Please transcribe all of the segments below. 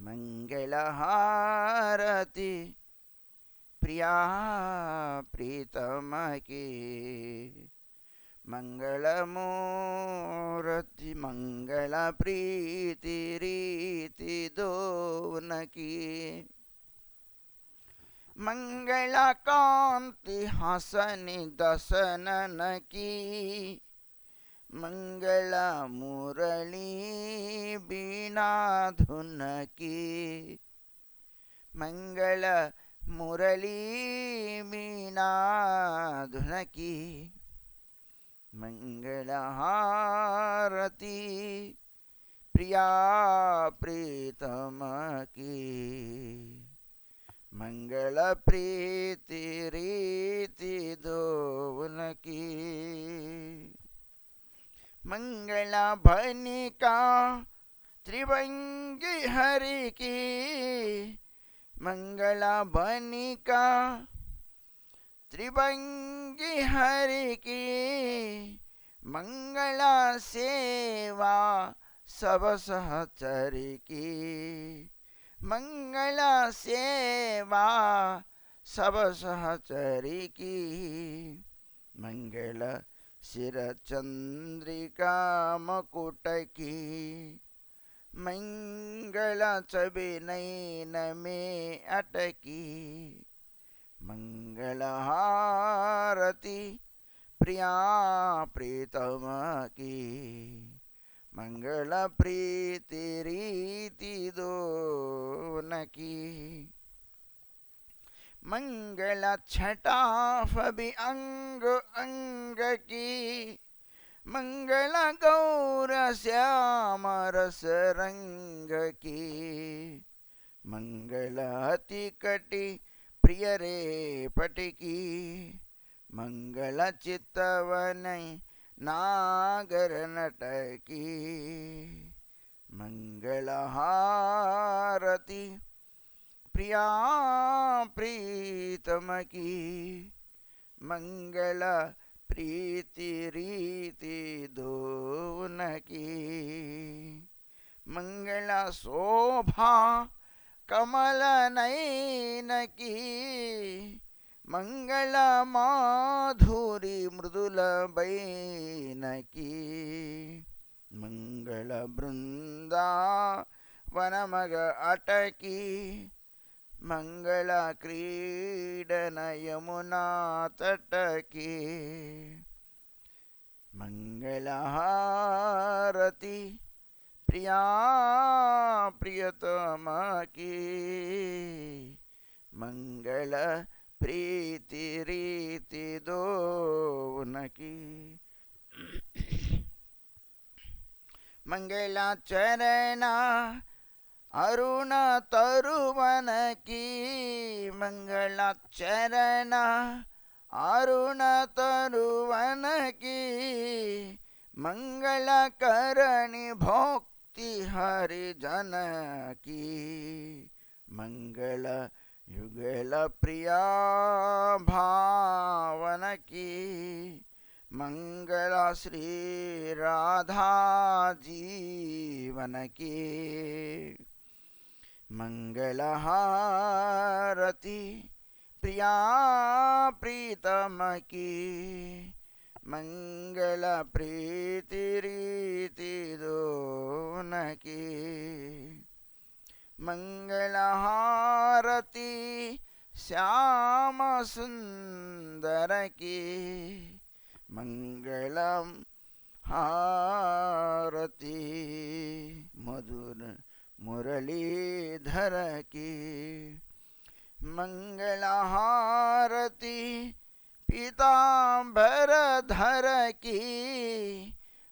मंगलहारति प्रिया प्रीतम की मंगलमूर्ति मंगल प्रीति रीति दोन की मंगला कांति हसनि दसनन की मंगला मुरली बीना धुन की मंगल मुरली बीना धुन की मंगलहारति प्रिया प्रीतम की मंगल प्रीति रीति दोन की मंगला भनिका त्रिभंगी हरि की मंगला भनिका त्रिभंगी हरि की मंगला सेवा सब सहचरी की मंगला सेवा सब सहचरी की मंगल सिर चंद्रिका मकुट की मंगला छवि नैन में अटकी मंगलहारति प्रिया प्रीतम की मंगल प्रीति रीति दोन की मंगल छटा फबि अंग अंग की मंगल गौर श्याम रस रंग की मंगल अति कटि प्रिय रे पटकी मंगल चित्तवन नागर नटकी मंगलहारति प्रिया प्रीतम की मंगल प्रीति रीति दोन की मंगला शोभा कमल नयन की मंगल माधुरी मृदुल बैन की मंगल बृंदा वनमग अटकी मंगल क्रीडन यमुना तट की मंगलहारति प्रिया प्रियतम की मंगल प्रीति रीति दोन की मंगला चरणा अरुण तरुवन की मंगला चरणा अरुण तरुवन की मंगल करणी भक्ति हरिजन की मंगल युगल प्रिया भावन की मंगला श्री राधा जीवन की मंगलहारति प्रिया प्रीतम की मंगल प्रीति रीति दोन की मंगलहारति श्याम सुंदर की मंगलम हारति मधुर मुरलीधर की मंगलहारति पीतांबर धर की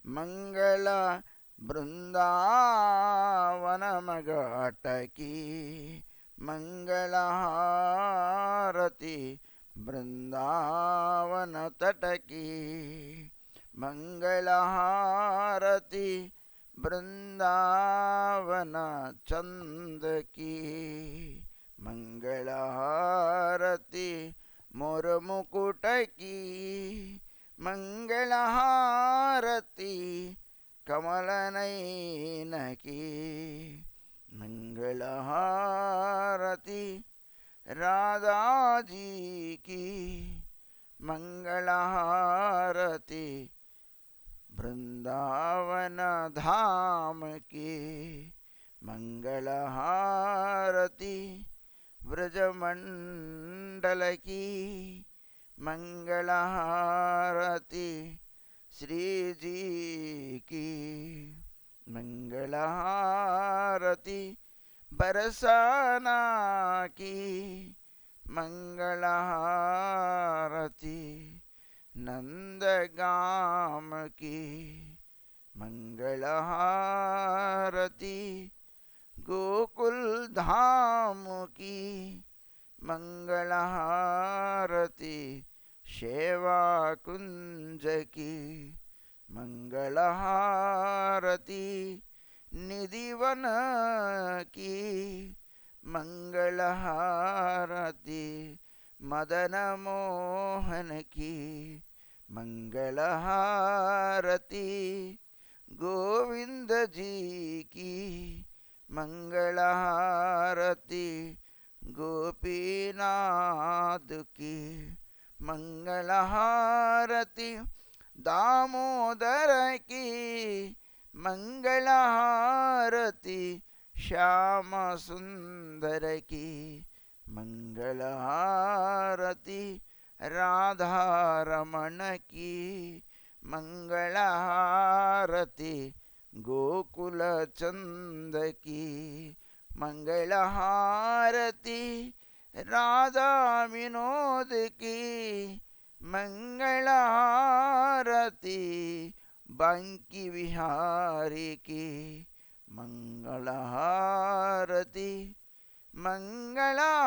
मंगल वृंदावन मगट की मंगलहारति वृंदावन तट की मंगलहारति वृंदावन चंद की मंगलहारति मोर मुकुट की मंगलहारति कमल नयन की मंगलहारति राधा जी की, मंगलहारति वृंदावन धाम की, मंगलहारति ब्रजमंडल की, मंगलहारति श्री जी की, मंगलहारति बरसाना की, मंगलहारति नंदगाम की, मंगलहारति गोकुल धाम की, मंगलहारति शेवा कुंज की, मंगलहारति निधिवन की, मंगलहारति मदन मोहन की, मंगलहारति गोविंद जी की, मंगलहारति गोपीनाथ की, मंगलहारति दामोदर की, मंगलहारति श्याम सुंदर की, मंगलहारति राधा रमण की, मंगलहारति गोकुल चंद की, मंगलहारति राधा विनोद की, मंगलहारति बांकी विहारी की, मंगलहारति मंगलहारति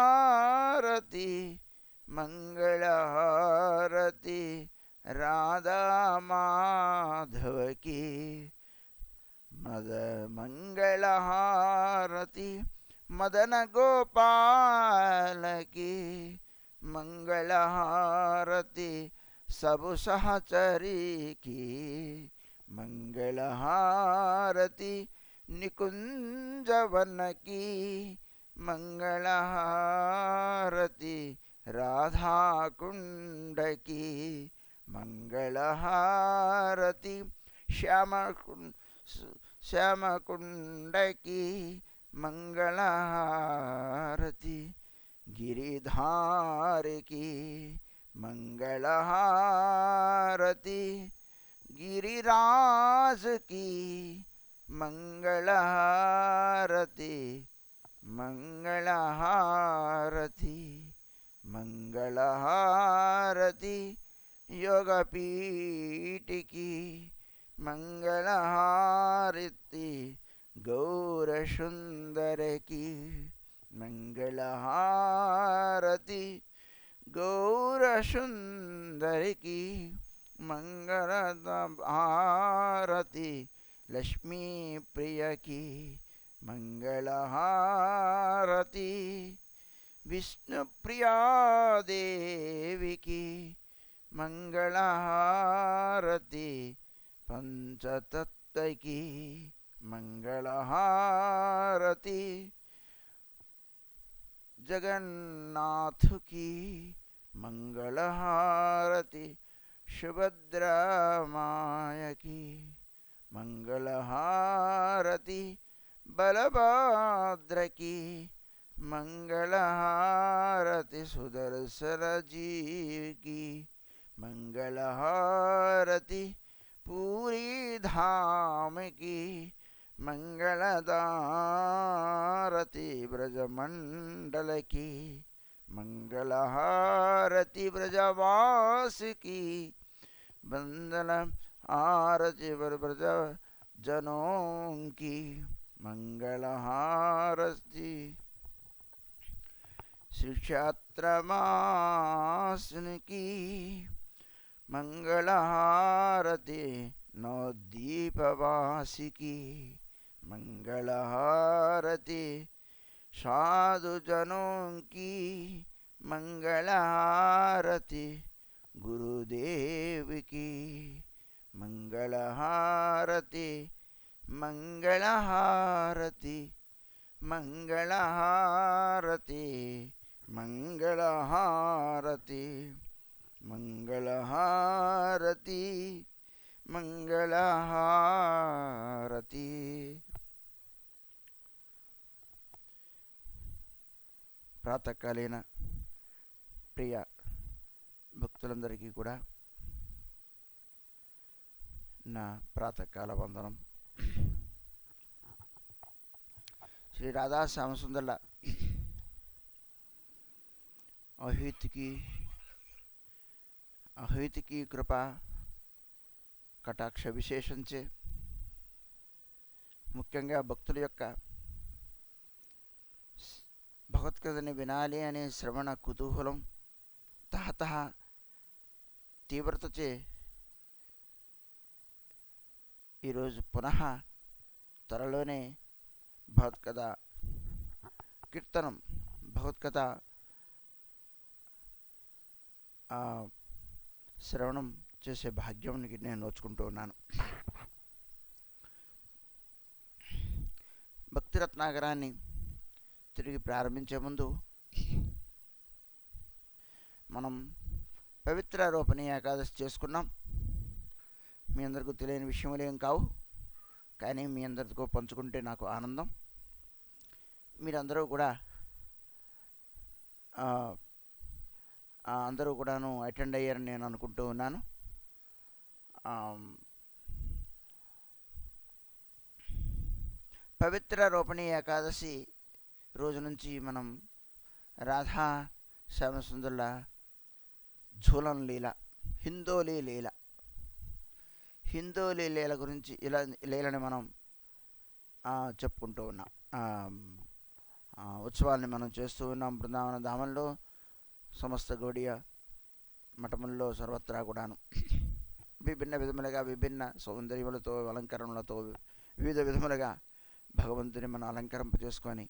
मंगलहारति राधा माधव की, मद मंगलहारति मदन गोपाल की, मंगलहारति सब सहचरी की, मंगलहारति निकुंजवन की, मंगलहारति राधा कुंड की, मंगलहारति श्याम कुंड की, मंगलहारति गिरिधार की, मंगलहारति गिरिराज की, मंगलहारति मंगलहारति मंगलहारति योगपीठ की, मंगलहारति गौर सुंदर की, मंगलहारति गौर सुंदर की, मंगलहारति लक्ष्मी प्रिय की, मंगलहारति विष्णु प्रिया देवी की, मंगलहारति पंचतत्व की, मंगलहारति जगन्नाथ की, मंगलहारति सुभद्रा माय की, मंगलहारति बलभद्र की, मंगलहारति सुदर्शन जी की, मंगलहारति पूरी धाम की, मंगलहारति ब्रजमंडल की, मंगलहारति ब्रजवास की, वंदन आरति ब्रज जनों की, मंगलहारति श्रीक्षेत्रमासन की, मंगलहारति नवद्वीपवासी की, मंगलहारति साधुजनों की, मंगलहारति गुरुदेव की, मंगलहारति मंगलहारति మంగళహారతి మంగళహారతి మంగళహారతి మంగళహారతి. ప్రాతకాలీన ప్రియ భక్తులందరికీ కూడా నా ప్రాతకాల వందనం. శ్రీ రాధా శ్యామసుందర్ల అహైతికి కృప కటాక్ష విశేషంచే ముఖ్యంగా భక్తుల యొక్క భగవద్గీతని వినాలి అనే శ్రవణ కుతూహలం తహతహ తీవ్రతచే ఈరోజు పునః త్వరలోనే భగవద్గీత కీర్తనం భగవద్గీత శ్రవణం చేసే భాగ్యానికి నేను నోచుకుంటూ ఉన్నాను. భక్తి రత్నాకరాన్ని తిరిగి ప్రారంభించే ముందు మనం పవిత్ర రూపణి ఏకాదశి చేసుకున్నాం. మీ అందరికీ తెలియని విషయములు ఏం కావు, కానీ మీ అందరితో పంచుకుంటే నాకు ఆనందం. మీరందరూ కూడా అందరూ కూడాను అటెండ్ అయ్యారని నేను అనుకుంటూ ఉన్నాను. పవిత్ర రూపణి ఏకాదశి రోజు నుంచి మనం రాధా శ్యామసుందరుల ఝూలన్ లీల, హిందోలీ లీల గురించి ఇలా లీలని మనం చెప్పుకుంటూ ఉన్నాం. ఉత్సవాల్ని మనం చేస్తూ ఉన్నాం. బృందావన ధామంలో, సమస్త గౌడీయ మఠముల్లో సర్వత్రా కూడాను విభిన్న విధములుగా విభిన్న సౌందర్యములతో అలంకరణలతో వివిధ విధములుగా భగవంతుని మనం అలంకరింప చేసుకొని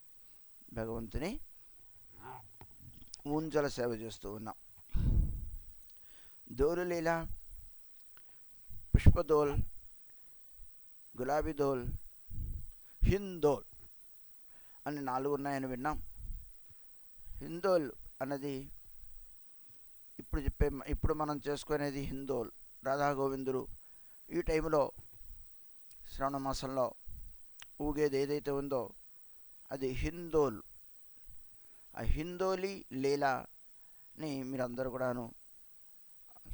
భగవంతుని ఊంజల సేవ చేస్తూ ఉన్నాం. దోలులీల, పుష్పదోల్, గులాబీ దోల్, హిందోల్ అని 4 ఉన్నాయని విన్నాం. హిందోల్ అన్నది ఇప్పుడు మనం చేసుకునేది హిందోల్. రాధా గోవిందుడు ఈ టైంలో శ్రవణ మాసంలో ఊగేది ఏదైతే ఉందో అది హిందోల్. ఆ హిందోలి లీలని మీరందరూ కూడాను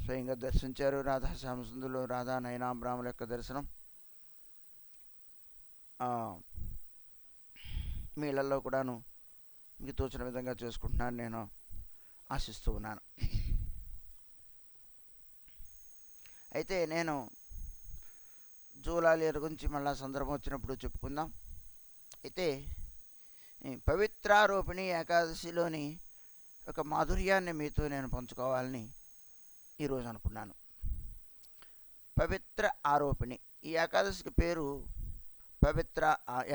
స్వయంగా దర్శించారు. రాధా శ్యామసుందరులు, రాధా నయనాంబరాముల యొక్క దర్శనం మీ ఇళ్లలో కూడాను మీకు తోచిన విధంగా చేసుకుంటున్నాను నేను ఆశిస్తూ ఉన్నాను. అయితే నేను జూలాలీల గురించి మళ్ళా సందర్భం వచ్చినప్పుడు చెప్పుకుందాం. అయితే పవిత్రారోపిణి ఏకాదశిలోని ఒక మాధుర్యాన్ని మీతో నేను పంచుకోవాలని ఈరోజు అనుకున్నాను. పవిత్ర ఆరోపిణి, ఈ ఏకాదశికి పేరు పవిత్ర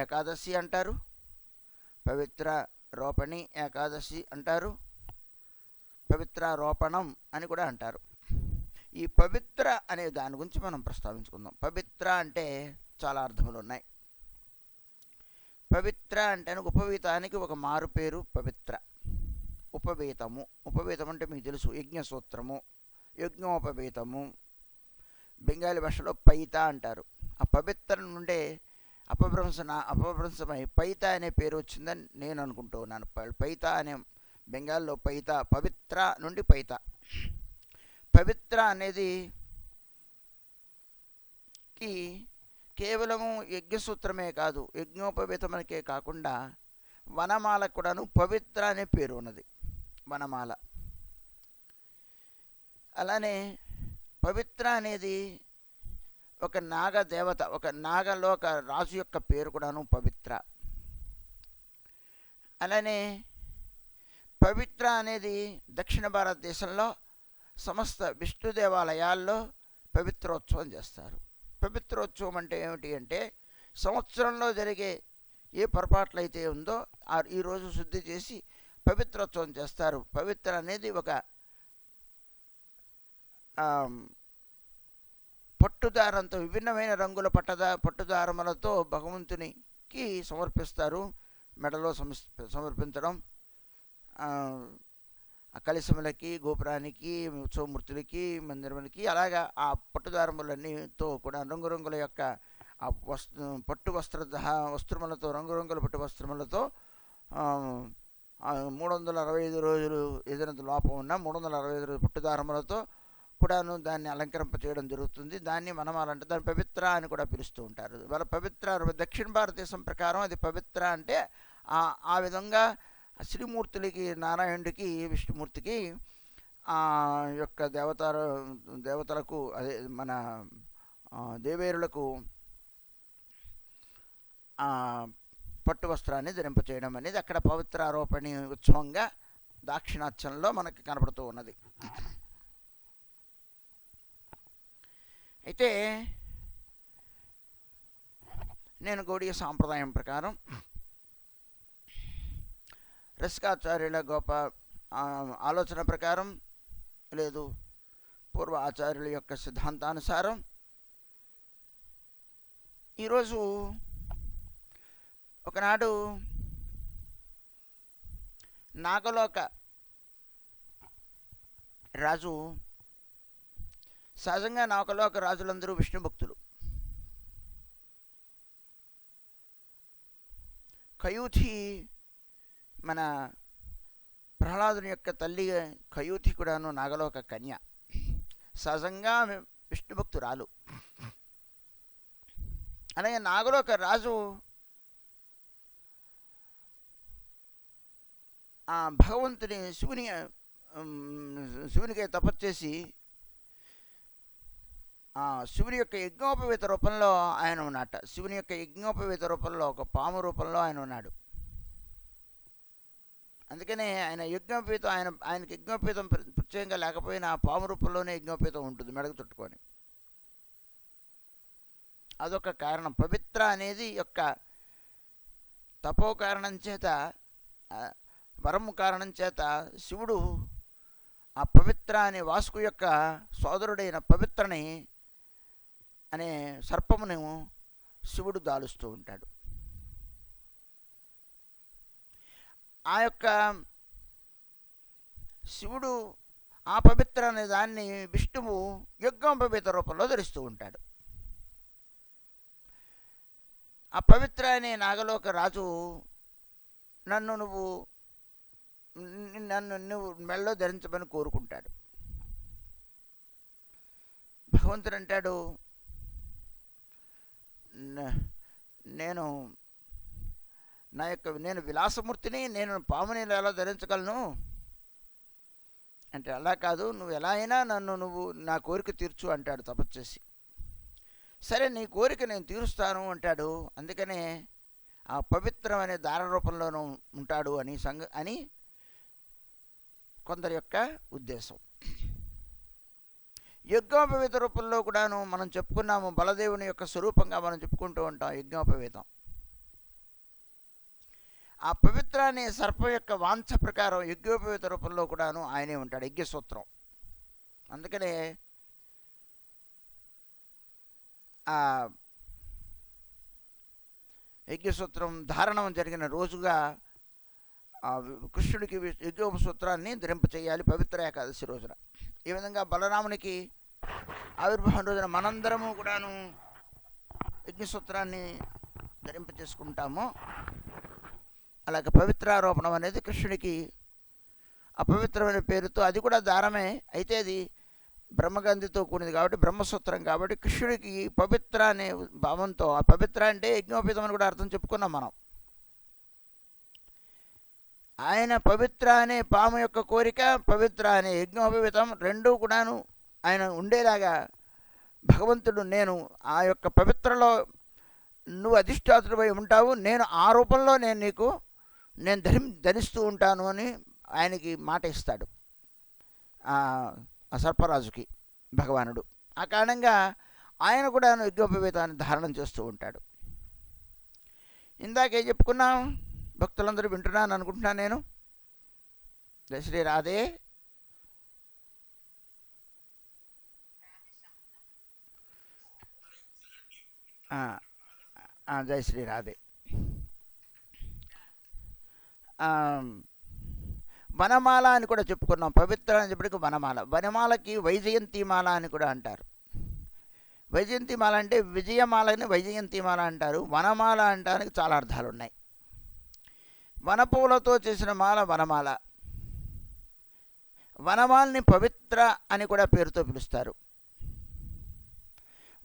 ఏకాదశి అంటారు, పవిత్ర రోపణి ఏకాదశి అంటారు, పవిత్రారోపణం అని కూడా అంటారు. ఈ పవిత్ర అనే దాని గురించి మనం ప్రస్తావించుకుందాం. పవిత్ర అంటే చాలా అర్థములు ఉన్నాయి. పవిత్ర అంటే ఉపవీతానికి ఒక మారు పేరు పవిత్ర. ఉపవీతము, ఉపవీతం అంటే మీకు తెలుసు, యజ్ఞసూత్రము, యజ్ఞోపవీతము. బెంగాలీ భాషలో పైత అంటారు. ఆ పవిత్ర నుండే అపభ్రంశమై పైత అనే పేరు వచ్చిందని నేను అనుకుంటూ ఉన్నాను. పైత అనే బెంగాల్లో పైత, పవిత్ర నుండి పైత. పవిత్ర అనేది కేవలము యజ్ఞసూత్రమే కాదు, యజ్ఞోపవీతమనికే కాకుండా వనమాల కూడాను పవిత్ర అనే పేరు ఉన్నది, వనమాల. అలానే పవిత్ర అనేది ఒక నాగ దేవత, ఒక నాగలోక రాజు యొక్క పేరు కూడాను పవిత్ర. అలానే పవిత్ర అనేది దక్షిణ భారతదేశంలో సమస్త విష్ణు దేవాలయాల్లో పవిత్రోత్సవం చేస్తారు. పవిత్రోత్సవం అంటే ఏమిటి అంటే సంవత్సరంలో జరిగే ఏ పొరపాట్లు అయితే ఉందో ఈరోజు శుద్ధి చేసి పవిత్రోత్సవం చేస్తారు. పవిత్ర అనేది ఒక పట్టుదారంతో, విభిన్నమైన రంగుల పట్టుదారములతో భగవంతునికి సమర్పిస్తారు. మెడలో సమర్పించడం, కలిసములకి, గోపురానికి, ఉత్సవమూర్తులకి, మందిరములకి, అలాగా ఆ పట్టుదారములన్నీతో కూడా రంగురంగుల యొక్క ఆ పట్టు వస్త్రములతో, రంగురంగుల పట్టు వస్త్రములతో 365 రోజులు ఏదైనా లోపం ఉన్నా 365 రోజులు పట్టుదారములతో కూడాను దాన్ని అలంకరింప చేయడం జరుగుతుంది. దాన్ని మనమాలంటే దాన్ని పవిత్ర అని కూడా పిలుస్తూ ఉంటారు. వాళ్ళ పవిత్ర దక్షిణ భారతదేశం ప్రకారం అది పవిత్ర అంటే ఆ విధంగా శ్రీమూర్తులకి, నారాయణుడికి, విష్ణుమూర్తికి ఆ యొక్క దేవతలకు, అదే మన దేవేరులకు పట్టు వస్త్రాన్ని ధరింపచేయడం అనేది అక్కడ పవిత్రారోపణ ఉత్సవంగా దాక్షిణాత్యంలో మనకి కనపడుతూ ఉన్నది. అయితే నేను గౌడీయ సాంప్రదాయం ప్రకారం రసికాచార్యుల గొప్ప ఆలోచన ప్రకారం, లేదు పూర్వ ఆచార్యుల యొక్క సిద్ధాంతానుసారం ఈరోజు ఒకనాడు నాగలోక రాజు, సహజంగా నాగలోక రాజులందరూ విష్ణు భక్తులు. కయూథి, మన ప్రహ్లాదుని యొక్క తల్లి కయూథి కూడాను నాగలోక కన్య, సహజంగా విష్ణు భక్తురాలు. అలాగే నాగలోక రాజు భగవంతుని శివునికి తపస్సు శివుని యొక్క యజ్ఞోపవీత రూపంలో ఆయన ఉన్నట్ట. శివుని యొక్క యజ్ఞోపవీత రూపంలో ఒక పాము రూపంలో ఆయన ఉన్నాడు. అందుకనే ఆయన యజ్ఞోపవీతం, ఆయనకి యజ్ఞోపవీతం ప్రత్యేకంగా లేకపోయినా పాము రూపంలోనే యజ్ఞోపవీతం ఉంటుంది మెడకు చుట్టుకొని. అదొక కారణం. పవిత్ర అనేది యొక్క తపో కారణం చేత, వరము కారణం చేత శివుడు ఆ పవిత్ర అనే వాసుకు యొక్క సోదరుడైన పవిత్రని అనే సర్పమును శివుడు దాలుస్తూ ఉంటాడు. ఆ యొక్క శివుడు ఆ పవిత్ర అనే దాన్ని విష్ణువు యజ్ఞోపవీత రూపంలో ధరిస్తూ ఉంటాడు. ఆ పవిత్ర అనే నాగలోక రాజు నన్ను నువ్వు మెడలో ధరించమని కోరుకుంటాడు. భగవంతుడు అంటాడు, నేను విలాసమూర్తిని, నేను పాముని ఎలా ధరించగలను అంటే, అలా కాదు, నువ్వు ఎలా అయినా నువ్వు నా కోరిక తీర్చు అంటాడు తపస్సు చేసి. సరే, నీ కోరిక నేను తీరుస్తాను అంటాడు. అందుకనే ఆ పవిత్రమనే దార రూపంలోనూ ఉంటాడు అని కొందరి యొక్క ఉద్దేశం. యజ్ఞోపవీత రూపంలో కూడాను మనం చెప్పుకున్నాము, బలదేవుని యొక్క స్వరూపంగా మనం చెప్పుకుంటూ ఉంటాం యజ్ఞోపవీతం. ఆ పవిత్ర అనే సర్పం యొక్క వాంఛ ప్రకారం యజ్ఞోపవీత రూపంలో కూడాను ఆయనే ఉంటాడు, యజ్ఞసూత్రం. అందుకనే ఆ యజ్ఞసూత్రం ధారణం జరిగిన రోజుగా కృష్ణుడికి యజ్ఞోపసూత్రాన్ని ధరింపచేయాలి పవిత్ర ఏకాదశి రోజున. ఈ విధంగా బలరామునికి ఆవిర్భావం రోజున మనందరము కూడాను యజ్ఞసూత్రాన్ని ధరింపచేసుకుంటాము. అలాగే పవిత్రారోపణం అనేది కృష్ణుడికి అపవిత్రమైన పేరుతో, అది కూడా దారమే, అయితే అది బ్రహ్మగంధితో కూడింది కాబట్టి బ్రహ్మసూత్రం కాబట్టి కృష్ణుడికి పవిత్ర అనే భావంతో, ఆ పవిత్ర అంటే యజ్ఞోపేతం అని కూడా అర్థం చెప్పుకున్నాం మనం. ఆయన పవిత్ర అనే పాము యొక్క కోరిక, పవిత్ర అనే యజ్ఞోపవీతం రెండూ కూడాను ఆయన ఉండేలాగా భగవంతుడు, నేను ఆ యొక్క పవిత్రలో నువ్వు అధిష్టాతుడిపై ఉంటావు, నేను ఆ రూపంలో నేను ధరిస్తూ ఉంటాను అని ఆయనకి మాట ఇస్తాడు ఆ సర్పరాజుకి భగవానుడు. ఆ కారణంగా ఆయన కూడా యజ్ఞోపవీతాన్ని ధారణం చేస్తూ ఉంటాడు. ఇందాకే చెప్పుకున్నాం, భక్తులందరూ వింటున్నాను అనుకుంటున్నాను నేను. జై శ్రీ రాధే. జై శ్రీ రాధే. ఆ, వనమాల అని కూడా చెప్పుకున్నాం. పవిత్ర అని చెప్పటికి వనమాల. వనమాలకి వైజయంతిమాల అని కూడా అంటారు. వైజయంతిమాల అంటే విజయమాలని వైజయంతిమాల అంటారు. వనమాల అంటానికి చాలా అర్థాలు ఉన్నాయి. వనపూలతో చేసిన మాల వనమాల. వనమాలని పవిత్ర అని కూడా పేరుతో పిలుస్తారు.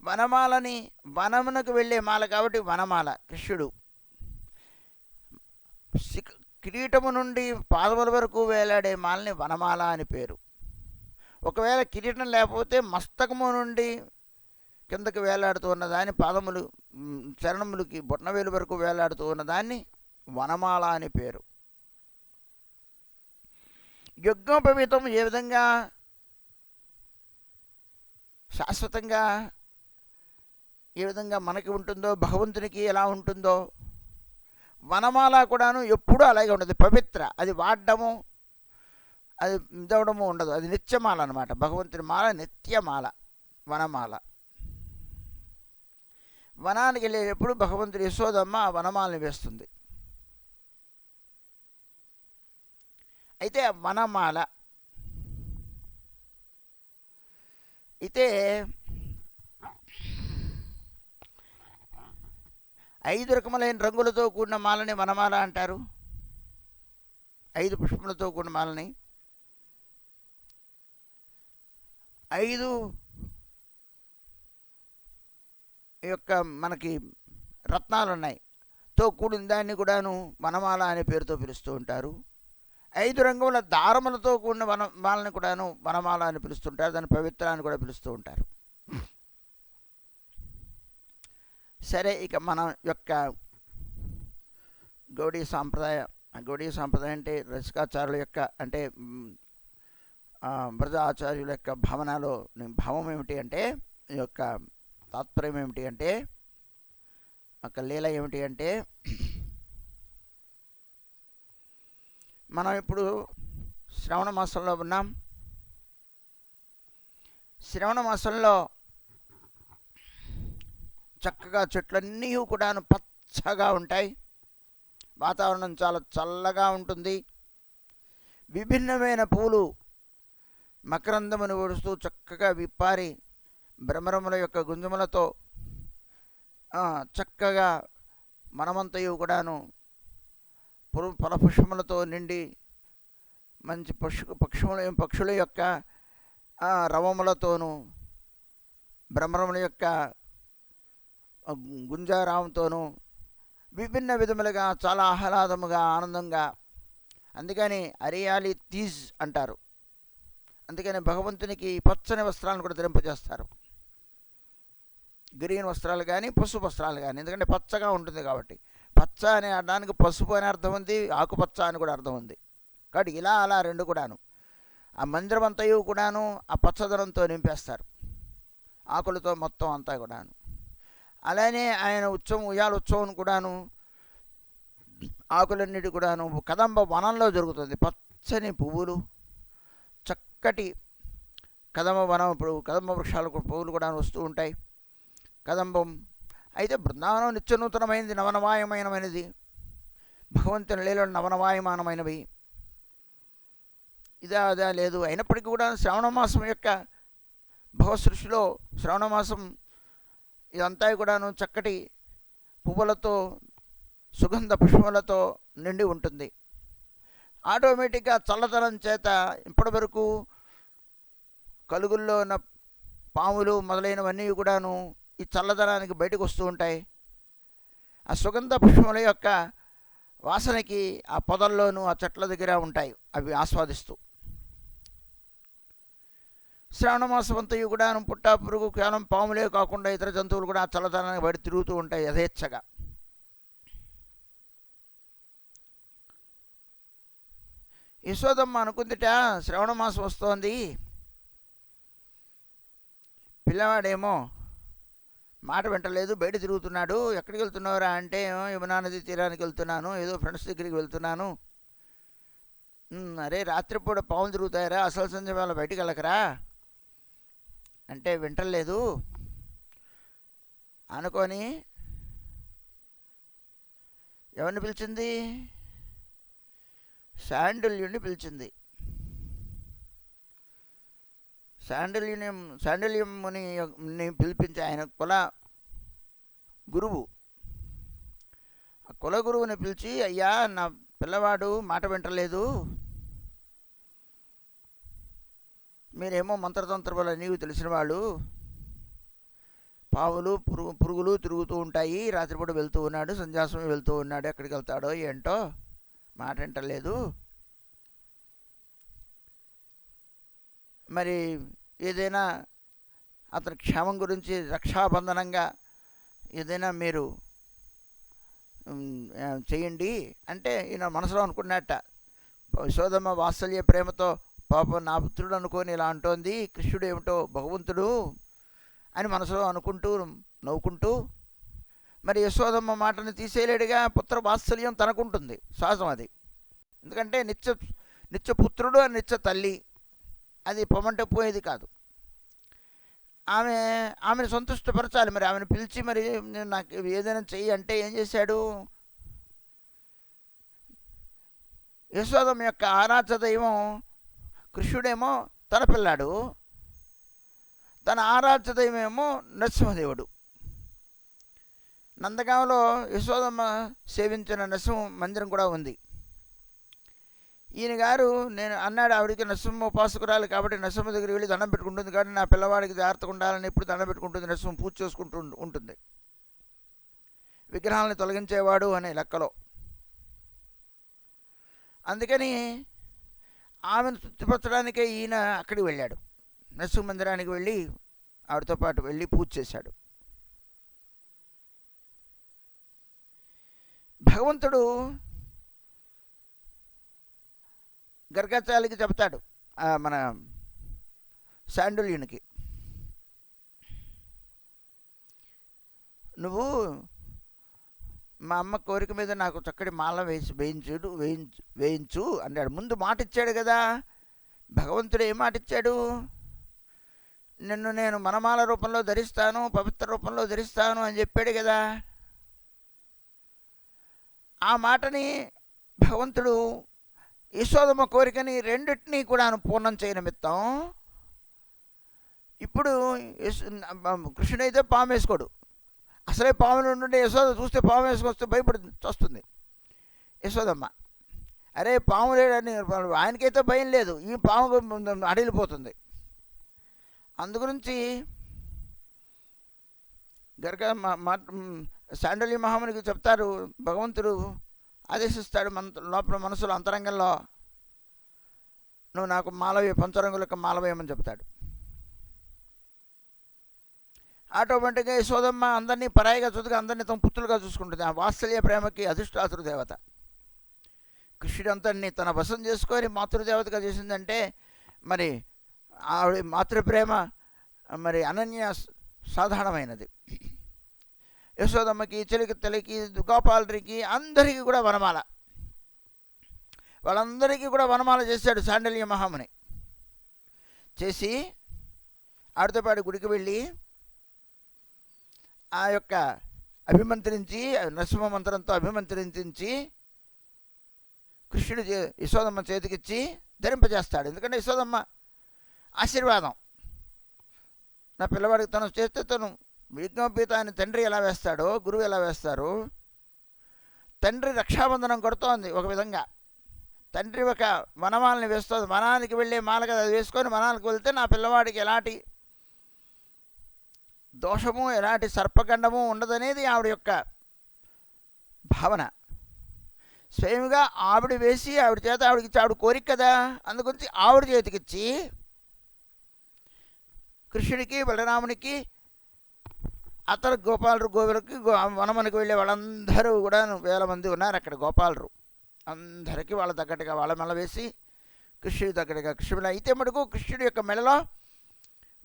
వనమాలని వనమునకు వెళ్ళే మాల కాబట్టి వనమాల. కృష్ణుడు కిరీటము నుండి పాదముల వరకు వేలాడే మాలని వనమాల అని పేరు. ఒకవేళ కిరీటం లేకపోతే మస్తకము నుండి కిందకి వేలాడుతూ ఉన్నదాన్ని, పాదములు చరణములకి బొట్నవేలు వరకు వేలాడుతూ ఉన్నదాన్ని వనమాల అని పేరు. యజ్ఞోపవీతం ఏ విధంగా శాశ్వతంగా ఏ విధంగా మనకి ఉంటుందో, భగవంతునికి ఎలా ఉంటుందో, వనమాల కూడాను ఎప్పుడూ అలాగే ఉండదు. పవిత్ర. అది వాడడము, అది ఇదవడము ఉండదు. అది నిత్యమాల అనమాట. భగవంతుని మాల నిత్యమాల, వనమాల. వనానికి వెళ్ళేటప్పుడు భగవంతుడి యశోదమ్మ ఆ వనమాలని వేస్తుంది. అయితే వనమాల అయితే 5 రకములైన రంగులతో కూడిన మాలని వనమాల అంటారు. 5 పుష్పములతో కూడిన మాలని. 5 యొక్క మనకి రత్నాలు ఉన్నాయి తో కూడిన దాన్ని కూడాను వనమాల అనే పేరుతో పిలుస్తూ ఉంటారు. 5 రంగుల దారములతో కూడిన వనమాలని కూడాను వనమాల అని పిలుస్తుంటారు. దాన్ని పవిత్ర అని కూడా పిలుస్తూ ఉంటారు. సరే, ఇక మన యొక్క గౌడీ సాంప్రదాయం అంటే రసికాచార్యుల యొక్క అంటే బ్రజ ఆచార్యుల యొక్క భావం ఏమిటి అంటే, ఈ యొక్క తాత్పర్యం ఏమిటి అంటే, ఒక లీల ఏమిటి అంటే, మనం ఇప్పుడు శ్రవణ మాసంలో ఉన్నాం. శ్రవణ మాసంలో చక్కగా చెట్లన్నీ కూడాను పచ్చగా ఉంటాయి. వాతావరణం చాలా చల్లగా ఉంటుంది. విభిన్నమైన పూలు మకరందమును ఒడుస్తూ చక్కగా విప్పారి భ్రమరముల యొక్క గుంజములతో చక్కగా మనమంతయు కూడాను ఫలపుష్పములతో నిండి మంచి పక్షుల యొక్క రవములతోనూ భ్రమరముల యొక్క గుంజారావంతోనూ విభిన్న విధములుగా చాలా ఆహ్లాదముగా ఆనందంగా, అందుకని హరియాలి తీజ్ అంటారు. అందుకని భగవంతునికి పచ్చని వస్త్రాలను కూడా ధరింపజేస్తారు. గ్రీన్ వస్త్రాలు కానీ పసుపు వస్త్రాలు కానీ, ఎందుకంటే పచ్చగా ఉంటుంది కాబట్టి. పచ్చ అనే అర్థానికి పసుపు అనే అర్థం ఉంది, ఆకుపచ్చ అని కూడా అర్థం ఉంది. కాబట్టి ఇలా అలా రెండు కూడాను ఆ మందిరం అంతయు కూడాను ఆ పచ్చదనంతో నింపేస్తారు, ఆకులతో మొత్తం అంతా కూడాను. అలానే ఆయన ఉయ్యాల ఉత్సవం కూడాను ఆకులన్నిటి కూడాను కదంబ వనంలో జరుగుతుంది. పచ్చని పువ్వులు, చక్కటి కదంబ వనం. ఇప్పుడు కదంబ వృక్షాలు పువ్వులు కూడా వస్తూ ఉంటాయి. కదంబం అయితే బృందావనం నిత్యనూతనమైనది, నవనవాయమైనది. భగవంతుని లీలలు నవనవాయమానమైనవి. ఇదా అదా లేదు. అయినప్పటికీ కూడా శ్రావణమాసం యొక్క భగవసృష్టిలో శ్రావణమాసం ఇదంతా కూడాను చక్కటి పువ్వులతో సుగంధ పుష్పములతో నిండి ఉంటుంది. ఆటోమేటిక్గా చల్లదనం చేత ఇప్పటి వరకు కలుగుల్లో ఉన్న పాములు మొదలైనవన్నీ కూడాను ఈ చల్లదనానికి బయటకు వస్తూ ఉంటాయి. ఆ సుగంధ పుష్పముల యొక్క వాసనకి ఆ పొదల్లోనూ ఆ చెట్ల దగ్గర ఉంటాయి, అవి ఆస్వాదిస్తూ. శ్రావణమాసం అంతయు కూడా పుట్ట పురుగు కేవలం పాములే కాకుండా ఇతర జంతువులు కూడా ఆ చల్లదనానికి బయట తిరుగుతూ ఉంటాయి యథేచ్ఛగా. యశోదమ్మ అనుకుందిట, శ్రావణమాసం వస్తోంది, పిల్లవాడేమో మాట వింటలేదు, బయట తిరుగుతున్నాడు. ఎక్కడికి వెళ్తున్నావురా అంటే, యమునా నది తీరానికి వెళ్తున్నాను, ఏదో ఫ్రెండ్స్ దగ్గరికి వెళ్తున్నాను. అరే రాత్రిపూట పాములు తిరుగుతాయరా, అసలు సంధ్య వేళ బయటికి వెళ్ళకరా అంటే వింటలేదు అనుకొని ఎవరిని పిలిచింది? శాండిల్యుని పిలిచింది. శాండిల్యం ముని పిలిపించి, ఆయన కుల గురువు, ఆ కుల గురువుని పిలిచి, అయ్యా నా పిల్లవాడు మాట వింటలేదు, మీరేమో మంత్రతంత్రములు నీవు తెలిసిన వాళ్ళు, పాములు పురుగులు తిరుగుతూ ఉంటాయి, రాత్రిపూట వెళ్తూ ఉన్నాడు, సంధ్యాసమయం వెళ్తూ ఉన్నాడు, ఎక్కడికి వెళ్తాడో ఏంటో మాట వింటలేదు, మరి ఏదైనా అతని క్షేమం గురించి రక్షాబంధనంగా ఏదైనా మీరు చేయండి అంటే, ఈయన మనసులో అనుకున్నట్ట, యశోదమ్మ వాత్సల్య ప్రేమతో పాపం నా పుత్రుడు అనుకొని ఇలా అంటోంది, కృష్ణుడు ఏమిటో భగవంతుడు అని మనసులో అనుకుంటూ నవ్వుకుంటూ, మరి యశోదమ్మ మాటను తీసేయలేడుగా, పుత్ర వాత్సల్యం తనకుంటుంది, సహజం అది. ఎందుకంటే నిత్య పుత్రుడు అని నిత్య తల్లి, అది పొమ్మంటే పోయేది కాదు. ఆమెను సంతుష్టపరచాలి. మరి ఆమెను పిలిచి, మరి నాకు ఏదైనా చెయ్యి అంటే ఏం చేశాడు? యశోదమ్మ యొక్క ఆరాధ్య దైవం కృష్ణుడేమో తన పిల్లాడు, తన ఆరాధ్య దైవమేమో నరసింహదేవుడు. నందగాంలో యశోదమ్మ సేవించిన నరసింహ మందిరం కూడా ఉంది. ఈయన గారు నేను అన్నాడు, ఆవిడికి నరసింహ ఉపాసకురాలు కాబట్టి నరసింహ దగ్గర వెళ్ళి దండం పెట్టుకుంటుంది, కాబట్టి నా పిల్లవాడికి జాగ్రత్తగా ఉండాలని ఎప్పుడు దండం పెట్టుకుంటుంది, నరసింహ పూజ చేసుకుంటూ ఉంటుంది, విగ్రహాలను తొలగించేవాడు అనే లెక్కలో. అందుకని ఆమెను తృప్తిపరచడానికే ఈయన అక్కడికి వెళ్ళాడు, నరసింహ మందిరానికి వెళ్ళి ఆవిడతో పాటు వెళ్ళి పూజ చేశాడు. భగవంతుడు గర్గాచాలికి చెబుతాడు, మన శాండిల్యునికి, నువ్వు మా అమ్మ కోరిక మీద నాకు చక్కటి మాల వేయించు అన్నాడు. ముందు మాట ఇచ్చాడు కదా భగవంతుడు. ఏం మాట ఇచ్చాడు? నిన్ను నేను మనమాల రూపంలో ధరిస్తాను, పవిత్ర రూపంలో ధరిస్తాను అని చెప్పాడు కదా. ఆ మాటని భగవంతుడు యశోదమ్మ కోరికని రెండింటినీ కూడా పూర్ణం చేయనిమిత్తం ఇప్పుడు కృష్ణుడైతే పాము వేసుకోడు, అసలే పాము నుండి యశోద చూస్తే పాము వేసుకొస్తే భయపడి వస్తుంది యశోదమ్మ. అరే పాము లేడని ఆయనకైతే భయం లేదు, ఈ పాము అడిలిపోతుంది. అందుగురించి శాండిల్య మహామునికి చెప్తారు, భగవంతుడు ఆదేశిస్తాడు లోపల మనసులో అంతరంగంలో, నువ్వు నాకు మాలవే, పంచరంగులకు మాలవేయమని చెప్తాడు. ఆటోమేటిక్గా యశోదమ్మ అందరినీ పరాయిగా చూసుగా అందరినీ తమ పుత్రులుగా చూసుకుంటుంది. ఆ వాత్సల్య ప్రేమకి అధిష్టాతృదేవత. కృష్ణుడు అంతటినీ తన వశం చేసుకొని మాతృదేవతగా చేసిందంటే మరి ఆవిడ మాతృప్రేమ మరి అనన్య సాధారణమైనది. యశోదమ్మకి, చెలికి, తల్లికి, గోపాలుడికి అందరికీ కూడా వనమాల, వాళ్ళందరికీ కూడా వనమాల చేశాడు శాండిల్య మహాముని. చేసి ఆడితో పాటు గుడికి వెళ్ళి ఆ యొక్క అభిమంత్రించి, నరసింహ మంత్రంతో అభిమంత్రించి కృష్ణుడు యశోదమ్మ చేతికిచ్చి ధరింపజేస్తాడు. ఎందుకంటే యశోదమ్మ ఆశీర్వాదం, నా పిల్లవాడికి తను చేస్తే తను విజ్ఞాపీత అని తండ్రి ఎలా వేస్తాడో, గురువు ఎలా వేస్తారు, తండ్రి రక్షాబంధనం కొడుతోంది. ఒక విధంగా తండ్రి ఒక వనమాలని వేస్తుంది, వనానికి వెళ్ళే మాలగా అది వేసుకొని వనానికి వెళ్తే నా పిల్లవాడికి ఎలాంటి దోషము, ఎలాంటి సర్పగండము ఉండదనేది ఆవిడ యొక్క భావన. స్వయంగా ఆవిడ వేసి ఆవిడ చేత ఆవిడకిచ్చి, ఆవిడ కోరిక కదా, అందుగురించి ఆవిడ చేతికిచ్చి కృష్ణుడికి, బలరామునికి, అతను గోపాలరు, గోవులకి, వనమునికి వెళ్ళే వాళ్ళందరూ కూడా 1000 మంది ఉన్నారు అక్కడ గోపాలరు. అందరికీ వాళ్ళ తగ్గట్టుగా వాళ్ళ మెల్ల వేసి కృష్ణుడి తగ్గట్టుగా కృష్ణుడు. అయితే మటుకు కృష్ణుడి యొక్క మెడలో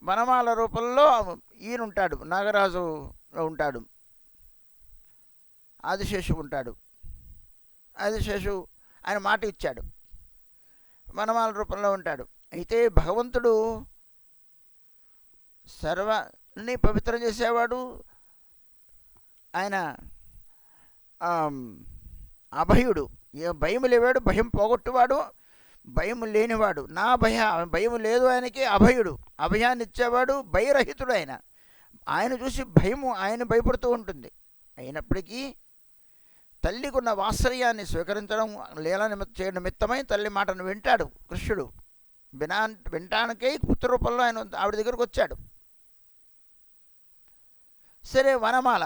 వనమాల రూపంలో ఈయన ఉంటాడు, నాగరాజు ఉంటాడు, ఆదిశేషు ఉంటాడు. ఆదిశేషు ఆయన మాట ఇచ్చాడు, వనమాల రూపంలో ఉంటాడు. అయితే భగవంతుడు సర్వాన్ని పవిత్రం చేసేవాడు, ఆయన అభయుడు, ఏ భయం లేవాడు, భయం పోగొట్టువాడు, భయం లేనివాడు. నా భయం లేదు ఆయనకి, అభయుడు, అభయాన్ని ఇచ్చేవాడు, భయరహితుడు ఆయన. ఆయన చూసి భయము ఆయన భయపడుతూ ఉంటుంది. అయినప్పటికీ తల్లికి ఉన్న వాత్సల్యాన్ని స్వీకరించడం, లీల చేయడం నిమిత్తమై తల్లి మాటను వింటాడు కృష్ణుడు. వినటానికై పుత్ర రూపంలో ఆయన ఆవిడ దగ్గరకు వచ్చాడు. సరే, వనమాల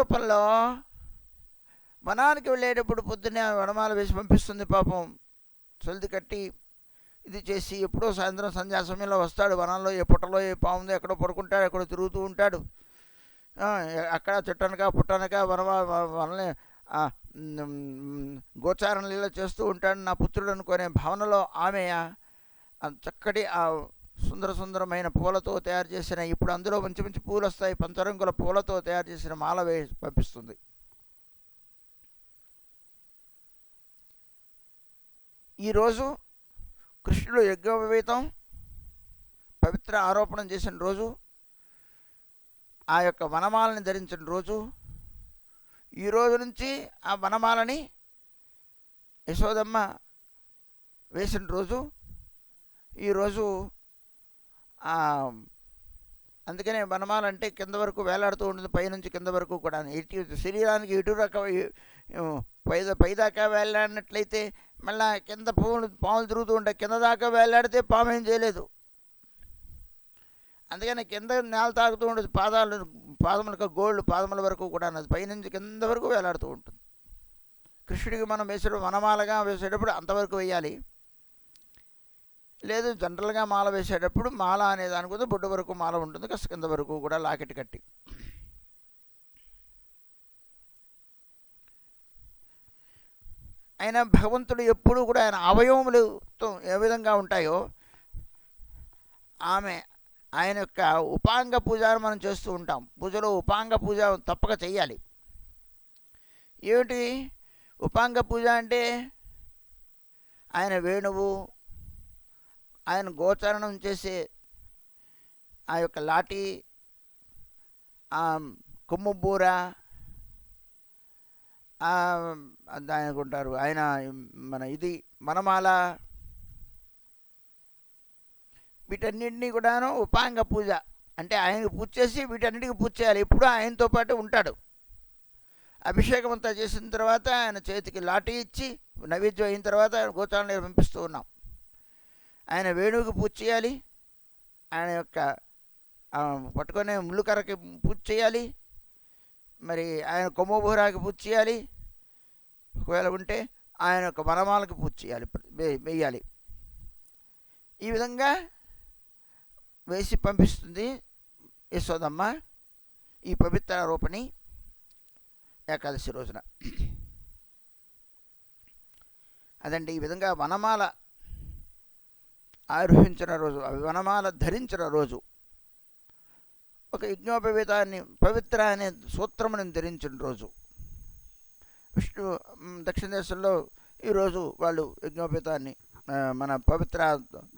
రూపంలో వనానికి వెళ్ళేటప్పుడు పొద్దున్నే వనమాల వేసి పంపిస్తుంది. పాపం చల్ది కట్టి ఇది చేసి ఎప్పుడో సాయంత్రం సంధ్యా సమయంలో వస్తాడు. వనంలో ఏ పుట్టలో ఏ పాముందో ఎక్కడో పడుకుంటాడు, ఎక్కడో తిరుగుతూ ఉంటాడు. అక్కడ చెట్టనక పుట్టనక వనలే గోచారణ లీల చేస్తూ ఉంటాడు నా పుత్రుడు అనుకునే భావనలో ఆమె చక్కటి ఆ సుందరమైన పూలతో తయారు చేసిన, ఇప్పుడు అందులో మంచి మంచి పూలు వస్తాయి, పంచరంగుల పూలతో తయారు చేసిన మాల వేసి పంపిస్తుంది. ఈరోజు కృష్ణుడు యజ్ఞోపవీతం పవిత్ర ఆరోపణం చేసిన రోజు, ఆ యొక్క వనమాలని ధరించిన రోజు. ఈ రోజు నుంచి ఆ వనమాలని యశోదమ్మ వేసిన రోజు ఈరోజు. అందుకనే వనమాల అంటే కింద వరకు వేలాడుతూ ఉంటుంది, పైనుంచి కింద వరకు కూడా. శరీరానికి ఇటు పైదాకా వేలాడినట్లయితే మళ్ళీ కింద పాములు తిరుగుతూ ఉంటాయి, కింద దాకా వేలాడితే పాము ఏం చేయలేదు. అందుకని కింద నేల తాగుతూ ఉంటుంది, పాదములకు గోళ్ళు పాదముల వరకు కూడా, అది పైనుంచి కింద వరకు వేలాడుతూ ఉంటుంది. కృష్ణుడికి మనం వనమాలగా వేసేటప్పుడు అంతవరకు వేయాలి. లేదు జనరల్గా మాల వేసేటప్పుడు మాల అనే దాని కోసం బొడ్డు వరకు మాల ఉంటుంది, కాస్త కింద వరకు కూడా లాకెట్ కట్టి. ఆయన భగవంతుడు ఎప్పుడు కూడా ఆయన అవయవములతో ఏ విధంగా ఉంటాయో ఆయన యొక్క ఉపాంగ పూజను మనం చేస్తూ ఉంటాం. పూజలో ఉపాంగ పూజ తప్పక చెయ్యాలి. ఏమిటి ఉపాంగ పూజ అంటే? ఆయన వేణువు, ఆయన గోచరణం చేసే ఆ యొక్క లాఠీ, కొమ్ము బూర, అనుకుంటారు ఆయన వనమాల, వీటన్నింటినీ కూడాను ఉపాంగ పూజ అంటే ఆయనకు పూజ చేసి వీటన్నిటికీ పూజ చేయాలి. ఎప్పుడు ఆయనతో పాటు ఉంటాడు. అభిషేకం అంతా చేసిన తర్వాత ఆయన చేతికి లాఠీ ఇచ్చి నైవేద్యం అయిన తర్వాత ఆయన గోచారణ పంపిస్తూ ఉన్నాం. ఆయన వేణువుకి పూజ చేయాలి, ఆయన యొక్క పట్టుకునే ముళ్ళుకర్రకి పూజ చేయాలి, మరి ఆయన కొమ్మబూరాకి పూజ చేయాలి, ఒకవేళ ఉంటే ఆయన యొక్క వనమాలకి పూజ చేయాలి, వేయాలి. ఈ విధంగా వేసి పంపిస్తుంది యశోదమ్మ ఈ పవిత్ర రూపణి ఏకాదశి రోజున. అదండి ఈ విధంగా వనమాల ఆరోహించిన రోజు, వనమాల ధరించిన రోజు, ఒక యజ్ఞోపవీతాన్ని పవిత్ర అనే సూత్రమును ధరించిన రోజు. విష్ణు దక్షిణ దేశంలో ఈరోజు వాళ్ళు యజ్ఞోపవీతాన్ని మన పవిత్ర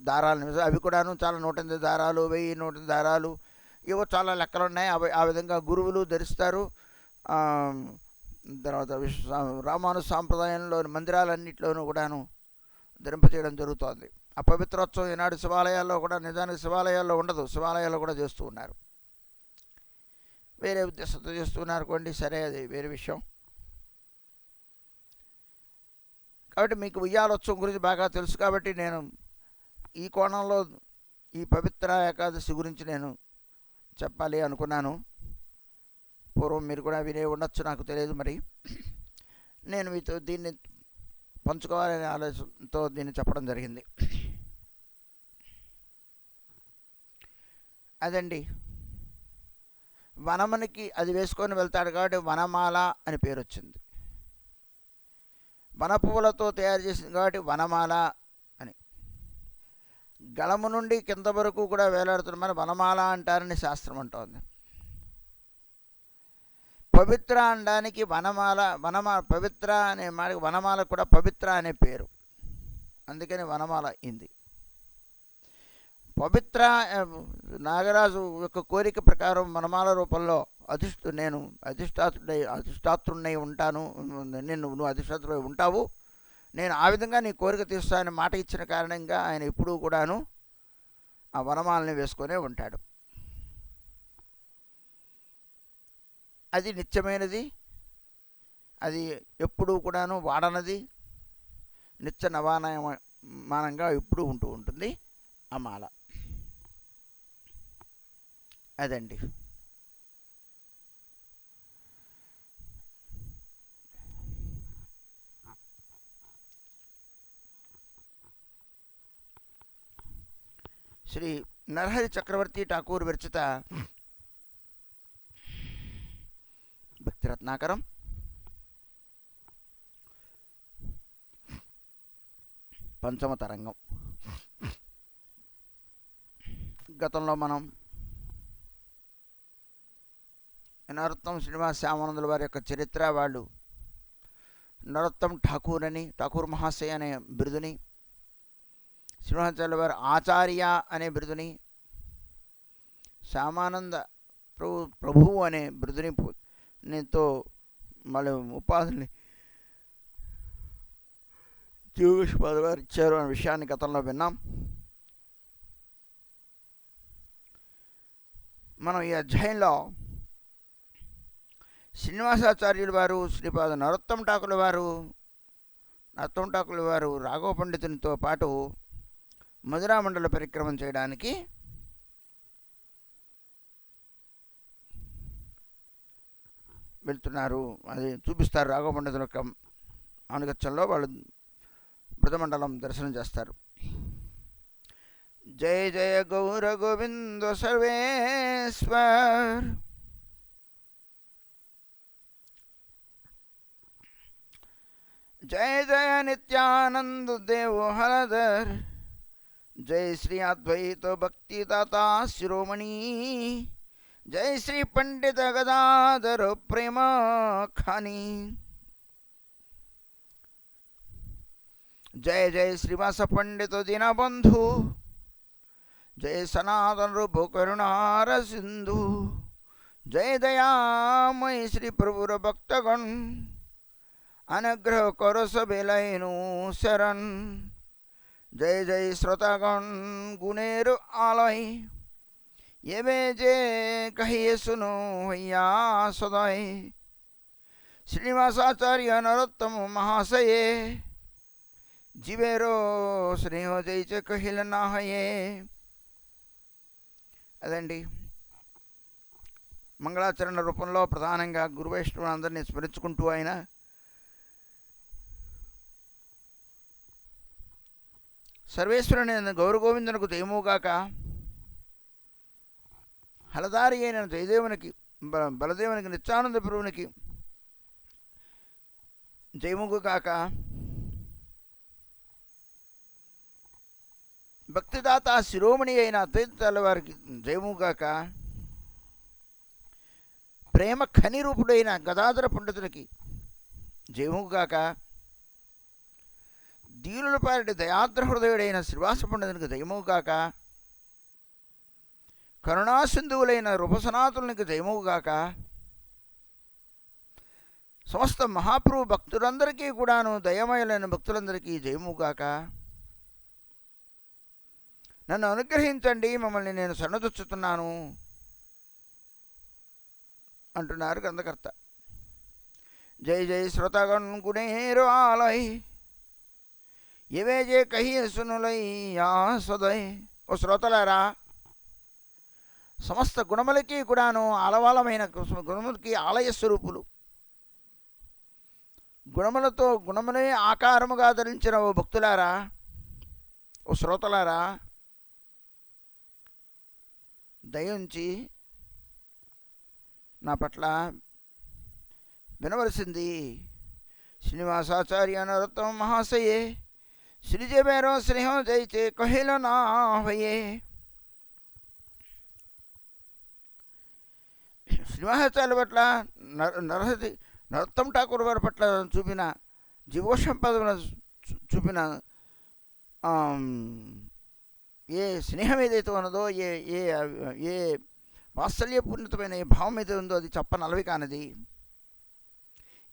దారాలను, అవి కూడాను చాలా 108 దారాలు, 1000 దారాలు, ఏవో చాలా లెక్కలు ఉన్నాయి. అవి ఆ విధంగా గురువులు ధరిస్తారు. తర్వాత రామాను సాంప్రదాయంలోని మందిరాలన్నింటిలోనూ కూడాను ధరింపచేయడం జరుగుతోంది. ఆ పవిత్రోత్సవం ఈనాడు శివాలయాల్లో కూడా, నిజానికి శివాలయాల్లో ఉండదు, శివాలయాల్లో కూడా చేస్తూ ఉన్నారు. వేరే ఉద్దేశంతో చేస్తున్నారు అనుకోండి, సరే, అది వేరే విషయం. కాబట్టి మీకు ఉయ్యాలోత్సవం గురించి బాగా తెలుసు కాబట్టి నేను ఈ కోణంలో ఈ పవిత్ర ఏకాదశి గురించి నేను చెప్పాలి అనుకున్నాను. పూర్వం మీరు కూడా వినే ఉండొచ్చు, నాకు తెలియదు. మరి నేను మీతో దీన్ని పంచుకోవాలనే ఆలోచనతో దీన్ని చెప్పడం జరిగింది. అదండి, వనమునికి అది వేసుకొని వెళ్తాడు కాబట్టి వనమాల అని పేరు వచ్చింది. వన పువ్వులతో తయారు చేసింది కాబట్టి వనమాల అని. గళము నుండి కింద వరకు కూడా వేలాడుతున్న వనమాల అంటారని శాస్త్రం అంటోంది. పవిత్ర అనడానికి పవిత్ర అనే మాట, వనమాల కూడా పవిత్ర అనే పేరు, అందుకని వనమాల అయింది. పవిత్ర నాగరాజు యొక్క కోరిక ప్రకారం వనమాల రూపంలో నేను అధిష్టాత్రుడై ఉంటాను, నువ్వు అధిష్టాత్రుడై ఉంటావు, నేను ఆ విధంగా నీ కోరిక తీస్తానని మాట ఇచ్చిన కారణంగా ఆయన ఎప్పుడూ కూడాను ఆ వనమాలని వేసుకొనే ఉంటాడు. అది నిత్యమైనది, అది ఎప్పుడూ కూడాను వాడనది, నిత్య నవానయమానంగా ఎప్పుడూ ఉంటూ ఉంటుంది ఆ మాల. అదండి. శ్రీ నరహరి చక్రవర్తి ఠాకూర్ విరచిత భక్తిరత్నాకరం పంచమ తరంగం. గతంలో మనం నరోత్తమ శ్రీనివాస శ్యామానందుల వారి యొక్క చరిత్ర, వాళ్ళు నరోత్తమ్ ఠాకూర్ అని, ఠాకూర్ మహాశయ అనే బిరుదుని, శ్రీనివాసాచార్యుల వారి ఆచార్య అనే బిరుదుని, శ్యామానంద ప్రభువు అనే బిరుదుని నేతో మళ్ళీ ఉపాధిని జీవగోస్వామి వారు ఇచ్చారు అనే విషయాన్ని గతంలో విన్నాం. మనం ఈ అధ్యాయంలో శ్రీనివాసాచార్యుల వారు, శ్రీపాద నరోత్తమ ఠాకూర్ వారు రాఘవ పండితునితో పాటు మధురామండల పరిక్రమం చేయడానికి వెళ్తున్నారు. అది చూపిస్తారు. రాఘవ పండితుల యొక్క అనుగత్యంలో వాళ్ళు బృజమండలం దర్శనం చేస్తారు. జయ జయ గౌర గోవింద సర్వేశ్వర్, జయ జయ నిత్యానంద దేవ హరధర్, జయ శ్రీ అద్వైత భక్తి దాతా శిరోమణి, జయ శ్రీ పండిత గదాధర ప్రేమ ఖాని, జయ జయ శ్రీవాస పండిత దీనబంధు, జయ సనాతన రూప కరుణార సింధు, జయ దయామయ శ్రీ ప్రభుర భక్తగణ, अनुग्रह करो सबेलैनु शरण, जय जय श्रोतागण गुणेर आलय, ये जे कहिए सुनो भैया सदय, श्रीनिवासाचार्य नरोत्तम महाशय, जीवेरो स्नेह जय च कहिल नाहये. అదండి మంగళాచరణ రూపంలో ప్రధానంగా గురు వైష్ణవులందరినీ స్మరించుకుంటూ ఆయన సర్వేశ్వరుని గౌరగోవిందునకు జయముగాక, హలదారి అయిన జయదేవునికి బలదేవునికి నిత్యానంద ప్రభువునికి జయముగాక, భక్తిదాత శిరోమణి అయిన అద్వైతాల వారికి జయముగాక, ప్రేమ ఖని రూపుడైన గదాధర పండితునికి జయముగాక, దీనుల పాలిటి దయాద్ర హృదయుడైన శ్రీవాస పండితునికి జయముగాక, కరుణాసింధువులైన రూపసనాతునికి జయముగాక, సమస్త మహాప్రభు భక్తులందరికీ కూడాను దయమయులైన భక్తులందరికీ జయముగాక. నన్ను అనుగ్రహించండి, మమ్మల్ని నేను సన్నదొచ్చుతున్నాను అంటున్నారు గ్రంథకర్త. జై జై శ్రోతగణ గుణేరు ఆలయ్, ఏవే జే కహియ సునులయ్యా సదయ్. ఓ శ్రోతలారా, సమస్త గుణములకి కూడాను ఆలవాలమైన గుణములకి ఆలయ స్వరూపులు, గుణములే ఆకారముగా ధరించిన ఓ భక్తులారా, ఓ శ్రోతలారా, దయించి నా పట్ల వినవలసింది. శ్రీనివాసాచార్య నరోత్తమ మహాశయే, శ్రీజేబేరో స్నేహం జైచే కహిల నా హయే. శ్రీనివాసాచార్యుల పట్ల నరోత్తమ ఠాకూర్ వారి పట్ల చూపిన జీవోషంపదమున చూపిన ఏ స్నేహం ఏదైతే ఉన్నదో, ఏ వాత్సల్యపూర్ణితమైన ఈ భావం ఏది ఉందో అది చెప్పనలవి కానిది.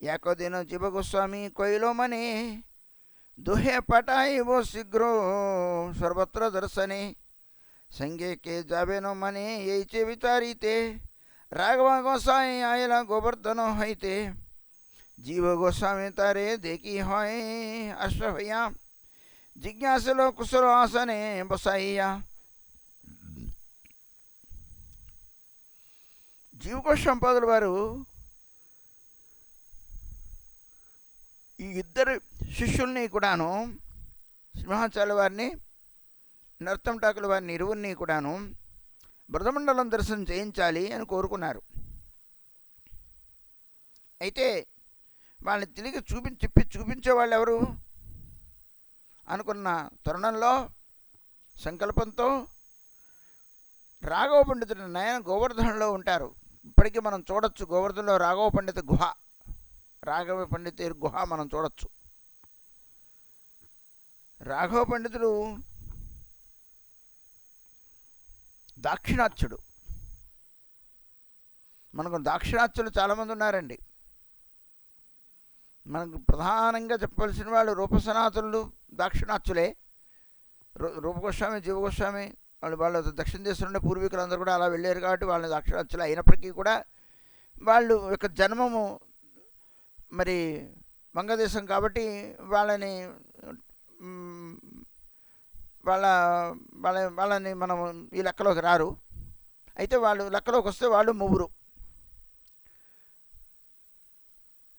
ఏకోదిన జీవ గోస్వామి కొయిలో మనే దుహే పటాయి वो शीघ्रो सर्वत्र दर्शने संगे के जाबे नो मने यही विचारीते राघव गोसाई आयला गोवर्धन होते जीव गोस्वामी तारे देखी होय अश्वया जिज्ञासलो कुशल आसने बसाइया. జీవ గోస్వామి పాదుల వారు ఈ ఇద్దరు శిష్యుల్ని కూడాను, సింహాచార్యుల వారిని, నరోత్తమ ఠాకూర్ వారిని ఇరువురిని కూడాను బృందమండలం దర్శనం చేయించాలి అని కోరుకున్నారు. అయితే వాళ్ళని తిరిగి చూపించేవాళ్ళు ఎవరు అనుకున్న తరుణంలో సంకల్పంతో రాఘవ పండితుడి నయన గోవర్ధనంలో ఉంటారు. ఇప్పటికీ మనం చూడొచ్చు గోవర్ధనంలో రాఘవ పండిత గుహ, రాఘవ పండిత గుహ మనం చూడొచ్చు. రాఘవ పండితుడు దాక్షిణాత్యుడు. మనకు దాక్షిణాత్యులు చాలామంది ఉన్నారండి. మనకు ప్రధానంగా చెప్పవలసిన వాళ్ళు రూపసనాతనులు దాక్షిణాత్యులే. రూపగోస్వామి, జీవగోస్వామి వాళ్ళ దక్షిణ దేశం నుండి పూర్వీకులందరూ కూడా అలా వెళ్ళారు కాబట్టి వాళ్ళని దాక్షిణాత్యులు అయినప్పటికీ కూడా వాళ్ళు యొక్క జన్మము మరి వంగదేశం కాబట్టి వాళ్ళని వాళ్ళని మనం ఈ లెక్కలోకి రారు. అయితే వాళ్ళు లెక్కలోకి వస్తే వాళ్ళు ముగ్గురు.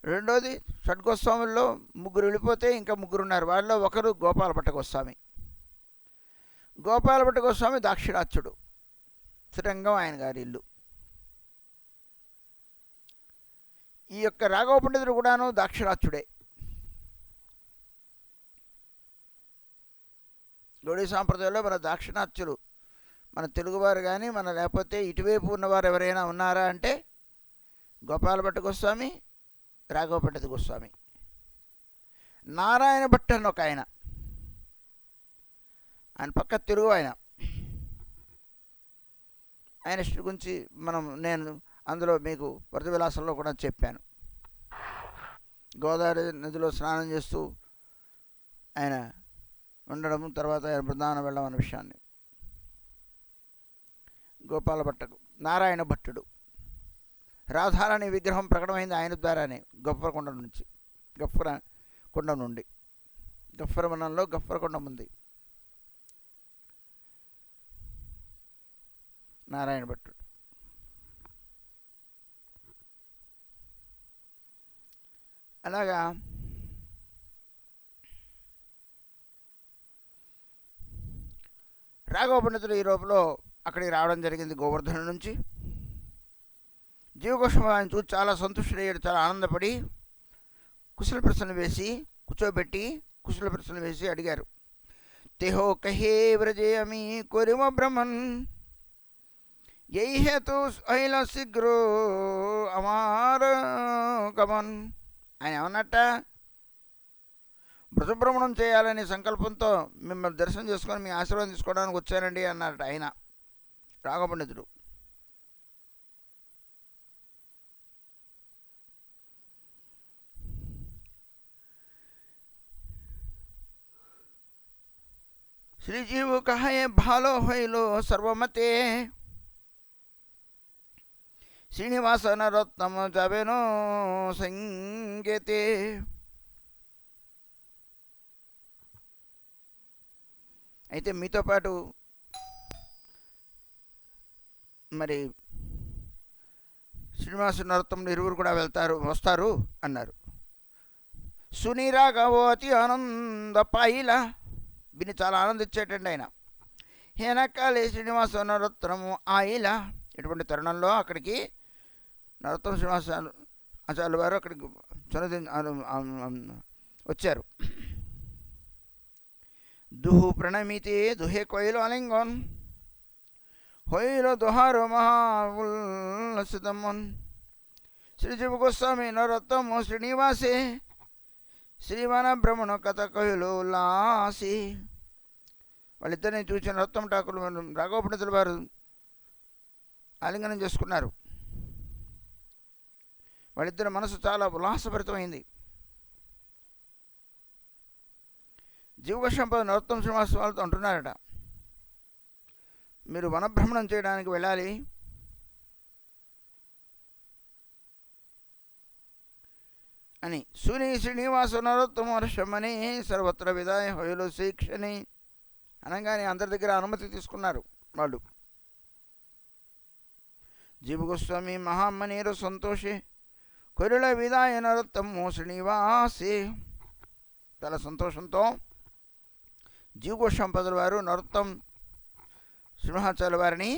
రెండోది షడ్గోస్వాముల్లో ముగ్గురు వెళ్ళిపోతే ఇంకా ముగ్గురున్నారు. వాళ్ళలో ఒకరు గోపాలభట్ట గోస్వామి. గోపాలభట్ట గోస్వామి దాక్షిణాత్యుడు, శ్రీరంగం ఆయన గారి ఇల్లు. ఈ యొక్క రాఘవ పండితుడు కూడాను దాక్షిణాత్యుడే. గౌడీ సాంప్రదాయంలో మన దాక్షిణాత్యులు, మన తెలుగువారు కానీ మన లేకపోతే ఇటువైపు ఉన్నవారు ఎవరైనా ఉన్నారా అంటే గోపాలభట్ట గోస్వామి, రాఘవ పండిత గోస్వామి. నారాయణ భట్ట అని ఒక ఆయన పక్క తెలుగు ఆయన హిస్టరీ గురించి నేను అందులో మీకు వరద విలాసంలో కూడా చెప్పాను. గోదావరి నదిలో స్నానం చేస్తూ ఆయన ఉండడం, తర్వాత ఆయన బృందావనం వెళ్ళడం అనే విషయాన్ని. గోపాల భట్టకు నారాయణ భట్టుడు. రాధారాణి విగ్రహం ప్రకటమైంది ఆయన ద్వారానే గొప్పరకొండ నుంచి, గొప్పరకొండ నుండి. గొప్పరమనంలో గొప్పరకొండం ఉంది. నారాయణ భట్టుడు. అలాగా రాఘవ పండితుడు ఈ రూపంలో అక్కడికి రావడం జరిగింది గోవర్ధన నుంచి. జీవగోస్వామి ఆయన చూసి చాలా సంతుష్టుడయ్యాడు, చాలా ఆనందపడి కుశల ప్రశ్నలు వేసి కూర్చోబెట్టి కుశల ప్రశ్నలు వేసి అడిగారు. తెహో కహే వ్రజే అమి కోరిమ బ్రహ్మన్ యై హేతు అహిల శీఘ్రో అమార గమన్. ఆయన ఏమన్నట్ట, మృతభ్రమణం చేయాలనే సంకల్పంతో మిమ్మల్ని దర్శనం చేసుకొని మీ ఆశీర్వాదం తీసుకోవడానికి వచ్చానండి అన్నారట ఆయన రాఘవ పండితుడు. శ్రీజీవు కహే భాలో హైలో సర్వమతే శ్రీనివాస నరోత్తమ జబెనో సంగీతే. అయితే మీతో పాటు మరి శ్రీనివాస నరోత్తములు ఇరువురు కూడా వస్తారు అన్నారు. సునీరాగవో అతి ఆనంద పాయిల, విని చాలా ఆనందించేటండి ఆయన. హేనకాలే శ్రీనివాస నరోత్తము ఆయిల. ఇటువంటి తరుణంలో అక్కడికి నరోత్తమ శ్రీనివాస ఆచార్యుల వారు అక్కడికి వచ్చారు. दुहु प्रणमिते दुहे कोयलो आलिंगन होइलो दोहारो महाउल्लसितमन. श्रीजीव गोस्वामी नरोत्तम श्रीनिवासे శ్రీవాన బ్రహ్మణ కథ కహులు ఉల్లాసి. వాళ్ళిద్దరిని చూసిన నరోత్తమ ఠాకూర్ రాఘవ పండితుల వారు ఆలింగనం చేసుకున్నారు. వాళ్ళిద్దరి మనసు చాలా ఉల్లాసభరితమైంది. జీవగోస్వామి నరోత్తమ శ్రీనివాస వాళ్ళతో అంటున్నారట, మీరు వనభ్రమణం చేయడానికి వెళ్ళాలి, అని. సుని శ్రీనివాస నరోత్తమ వర్షమని సర్వత్ర విదాయ హోయలు శిక్షని అనగానే అందరి దగ్గర అనుమతి తీసుకున్నారు వాళ్ళు. జీవగోస్వామి మహామనీరు సంతోషే కొరుల విదాయ నరోత్తమో శ్రీనివాసే. చాలా సంతోషంతో జీవగోస్వామి పదుల వారు నరోత్తమ శ్రీనివాసాచార్యుల వారిని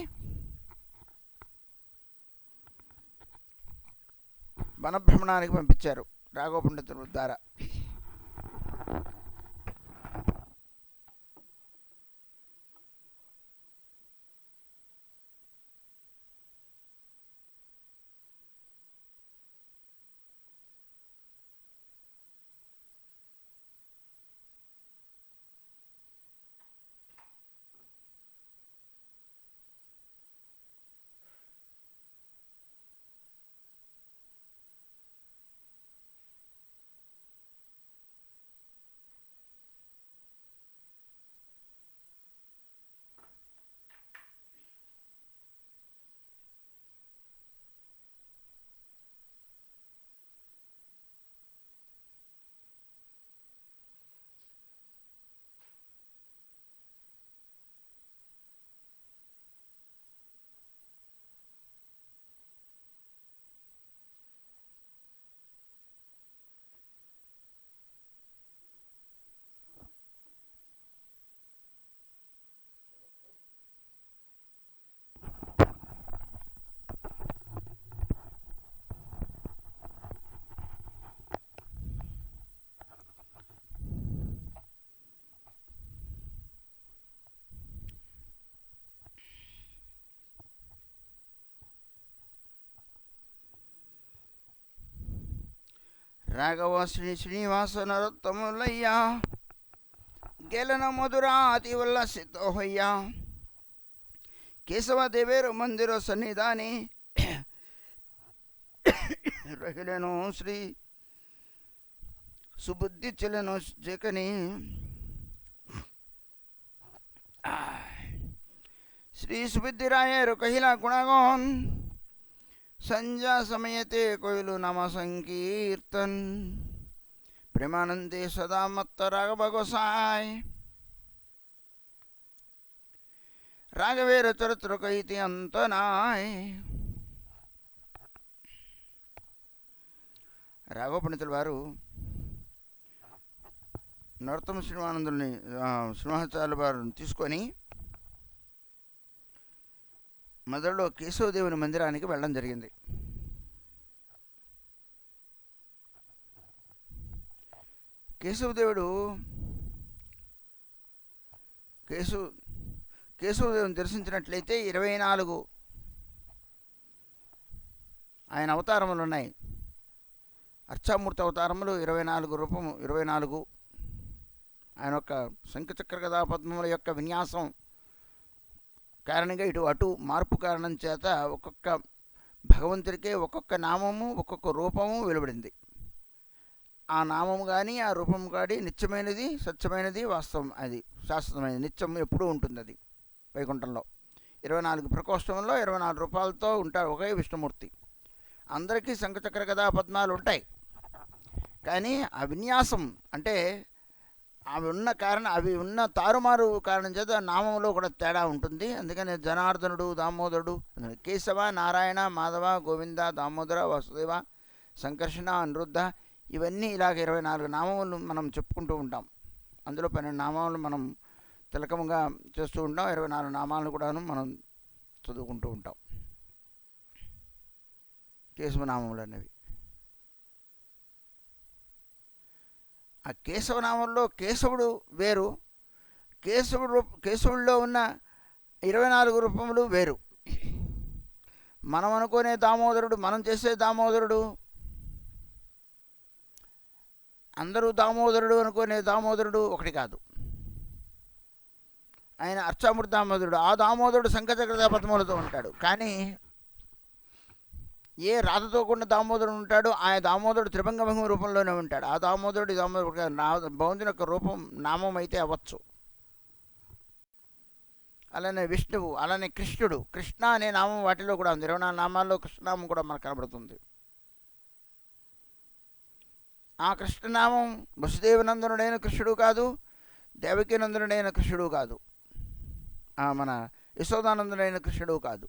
వనభ్రమణానికి పంపించారు రాఘవ పండితుల ద్వారా. రాఘవ శ్రీనివాస నరోత్తములయ్యా గేలన మధురాతి ఉల్లసితో హయ్యా కేశవ దేవేరు మందిర సన్నిధాని రహిలేను శ్రీ సుబుద్ధి చెలెను జకని శ్రీ సుబుద్ధిరాయరు కహిలా గుణగోన్ संजा समयते कोयलु नाम संकीर्तन प्रेमानंदे सदा मत्त राघव गोसाई राघवेर चरित्र कहिते अंत नाय. రాఘవ పండితుల వారు నరోత్తమ శ్రీనివానందుల్ని శ్రీనివాసాచార్యుల వారిని తీసుకొని మొదట్లో కేశవదేవుని మందిరానికి వెళ్ళడం జరిగింది. కేశవదేవుడు కేశవదేవుని దర్శించినట్లయితే 24 ఆయన అవతారములు ఉన్నాయి. అర్చామూర్తి అవతారములు 24 రూపము 24. ఆయన యొక్క శంఖచక్ర గదా పద్మముల యొక్క విన్యాసం కారణంగా ఇటు అటు మార్పు కారణం చేత ఒక్కొక్క భగవంతుడికే ఒక్కొక్క నామము ఒక్కొక్క రూపము వెలువడింది. ఆ నామము కానీ ఆ రూపం కానీ నిత్యమైనది, సత్యమైనది, వాస్తవం, అది శాశ్వతమైనది, నిత్యం ఎప్పుడూ ఉంటుంది. అది వైకుంఠంలో 24 ప్రకోష్టంలో 24 రూపాయలతో ఉంటారు ఒకే విష్ణుమూర్తి. అందరికీ శంఖచక్ర గదా పద్మాలు ఉంటాయి, కానీ ఆ విన్యాసం అంటే అవి ఉన్న తారుమారు కారణం చేత నామంలో కూడా తేడా ఉంటుంది. అందుకని జనార్దనుడు, దామోదరుడు, కేశవ, నారాయణ, మాధవ, గోవింద, దామోదర, వాసుదేవ, సంకర్షణ, అనిరుద్ధ, ఇవన్నీ ఇలాగ 24 నామములు మనం చెప్పుకుంటూ ఉంటాం. అందులో 12 నామాలు మనం తిలకముగా చేస్తూ ఉంటాం. 24 నామాలను కూడాను మనం చదువుకుంటూ ఉంటాం. కేశవనామములు అనేవి. ఆ కేశవనామంలో కేశవుడు వేరు, కేశవుడిలో ఉన్న 24 రూపములు వేరు. మనం అనుకునే దామోదరుడు, మనం చేసే దామోదరుడు, అందరూ దామోదరుడు అనుకునే దామోదరుడు ఒకటి కాదు. ఆయన అర్చామూర్తి దామోదరుడు. ఆ దామోదరుడు శంఖచక్ర పద్మములతో ఉంటాడు, కానీ ఏ రాతతో కూడిన దామోదరుడు ఉంటాడో ఆ దామోదరుడు త్రిభంగభంగ రూపంలోనే ఉంటాడు. ఆ దామోదరుడు దామోదరుడు భగవంతుని యొక్క రూపం నామం అయితే అవ్వచ్చు. అలానే విష్ణువు, అలానే కృష్ణుడు, కృష్ణ అనే నామం వాటిలో కూడా ఉంది. 24 నామాల్లో కృష్ణనామం కూడా మనకు కనబడుతుంది. ఆ కృష్ణనామం వసుదేవనందనుడైన కృష్ణుడు కాదు, దేవకీనందనుడైన కృష్ణుడు కాదు, మన యశోదానందుడైన కృష్ణుడు కాదు.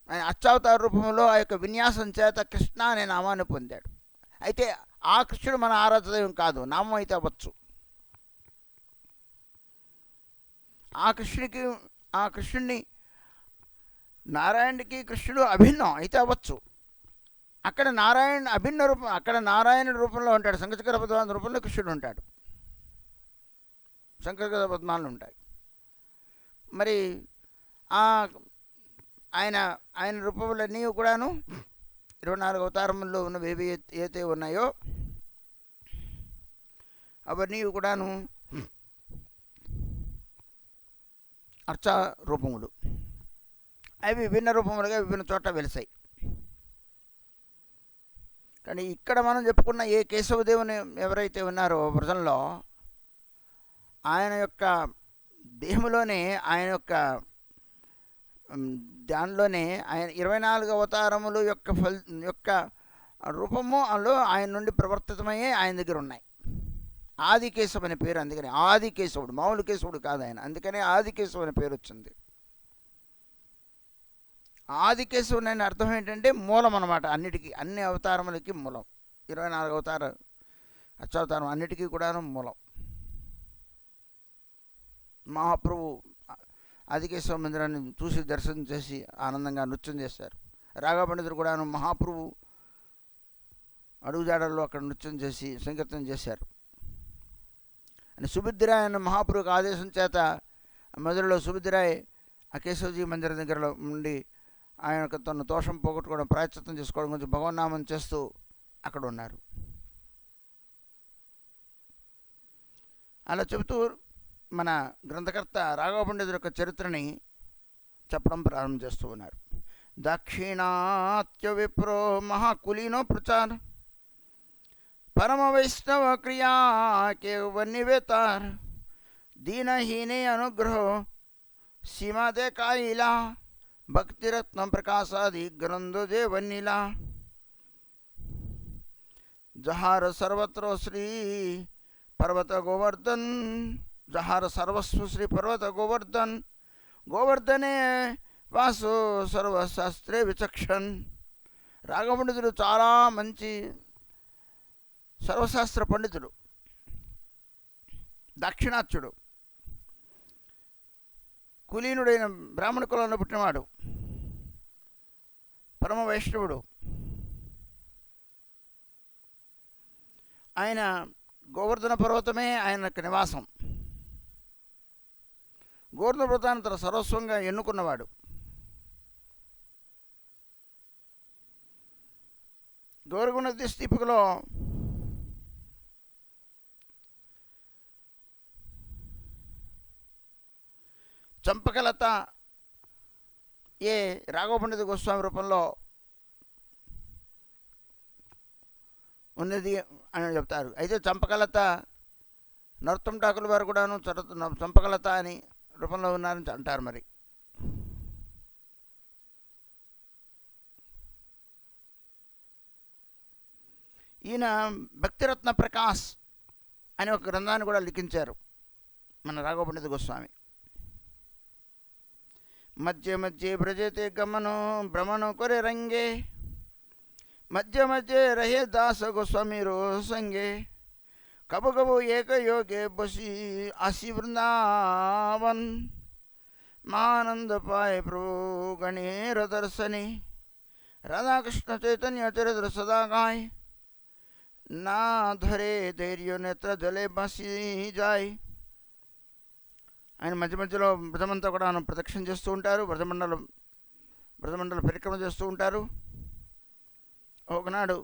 ఆయన అచ్చావతార రూపంలో ఆ యొక్క విన్యాసం చేత కృష్ణ అనే నామాన్ని పొందాడు. అయితే ఆ కృష్ణుడు మన ఆరాధదైవం కాదు, నామం అయితే అవ్వచ్చు. ఆ కృష్ణుడిని నారాయణుడికి కృష్ణుడు అభిన్నం అయితే అవ్వచ్చు. అక్కడ నారాయణ అభిన్న రూపం, అక్కడ నారాయణుడి రూపంలో ఉంటాడు. శంకచక్ర పద్మాల రూపంలో కృష్ణుడు ఉంటాడు. శంకచక్ర పద్మాలు ఉంటాయి. మరి ఆయన రూపములన్నీ కూడాను 24 అవతారముల్లో ఉన్నవి ఏవి అయితే ఉన్నాయో అవన్నీ కూడాను అర్చా రూపములు. అవి విభిన్న రూపములుగా విభిన్న చోట్ల వెలిసాయి. కానీ ఇక్కడ మనం చెప్పుకున్న ఏ కేశవదేవుని ఎవరైతే ఉన్నారో వ్రతంలో, ఆయన యొక్క దేహములోనే, ఆయన యొక్క దానిలోనే ఆయన 24 అవతారములు యొక్క రూపము అందులో ఆయన నుండి ప్రవర్తితమయ్యే ఆయన దగ్గర ఉన్నాయి. ఆదికేశవ్ అనే పేరు, అందుకని ఆదికేశవుడు, మామూలు కేశవుడు కాదు ఆయన, అందుకనే ఆదికేశవ్ అనే పేరు వచ్చింది. ఆదికేశవుని అనే అర్థం ఏంటంటే మూలం అన్నమాట. అన్నిటికీ, అన్ని అవతారములకి మూలం. 24 అవతార అచ్చావతారం అన్నిటికీ కూడాను మూలం. మహాప్రభు ఆదికేశవ మందిరాన్ని చూసి దర్శనం చేసి ఆనందంగా నృత్యం చేశారు. రాఘవ పండితుడు కూడాను మహాప్రభు అడుగుజాడల్లో అక్కడ నృత్యం చేసి సంకీర్తన చేశారు. అని సుబుద్ధిరాయ్ అన్న మహాప్రభుకి ఆదేశం చేత మధురలో సుబుద్ధిరాయ్ ఆ కేశవజీ మందిరం దగ్గర ఉండి ఆయన తన దోషం పోగొట్టుకోవడం, ప్రాయశ్చిత్తం చేసుకోవడం గురించి భగవన్నామం చేస్తూ అక్కడ ఉన్నారు. అలా చెబుతూ మన గ్రంథకర్త రాఘవ పండితుడి యొక్క చరిత్రని చెప్పడం ప్రారంభం చేస్తూ ఉన్నారు. దాక్షిణాత్య విప్రో మహాకులీనో ప్రచార పరమ వైష్ణవ క్రియా కేవన్నివేతార్ దీనహీనే అనుగ్రహో సీమాదే కాయిలా భక్తిరత్నం ప్రకాశాది గ్రంథోదే వన్నిలా జహార సర్వత్ర శ్రీ పర్వత గోవర్ధన్ జహార సర్వస్వ శ్రీ పర్వత గోవర్ధన్ గోవర్ధనే వాసు సర్వశాస్త్రే విచక్షణ్. రాఘవ పండితుడు చాలా మంచి సర్వశాస్త్ర పండితుడు, దాక్షిణాత్యుడు, కులీనుడైన బ్రాహ్మణ కులంలో పుట్టినవాడు, పరమ వైష్ణవుడు. ఆయన గోవర్ధన పర్వతమే ఆయన యొక్క నివాసం. గోవర్ధన పర్వతాన్ని తన సర్వస్వంగా ఎన్నుకున్నవాడు. గౌరగుణ దీపికలో చంపకలత రాఘవ పండిత గోస్వామి రూపంలో ఉన్నది అని చెప్తారు. అయితే చంపకలత నరోత్తమ ఠాకూర్ వారు కూడాను చంపకలత అని రూపంలో ఉన్నారని అంటారు. మరి ఈయన భక్తిరత్న ప్రకాశ్ అనే ఒక గ్రంథాన్ని కూడా లిఖించారు మన రాఘవ పండిత గోస్వామి. మధ్య మధ్య బ్రజతే గమను భ్రమణు కొరే రంగే మధ్య మధ్య రహే దాస గోస్వామి రో సంగే కబు కబు ఏక యోగే బసి ఆసి వృందావన్ మహానంద పాయ ప్రభు గణేర దర్శని రాధాకృష్ణ చైతన్య చరిత్ర సదా గాయ నా ధరే ధైర్య నేత్ర జలే బసి జాయ్. ఆయన మధ్య మధ్యలో వ్రతమంతా కూడా ప్రదక్షిణ చేస్తూ ఉంటారు. వ్రతమండల పరిక్రమ చేస్తూ ఉంటారు. ఒకనాడు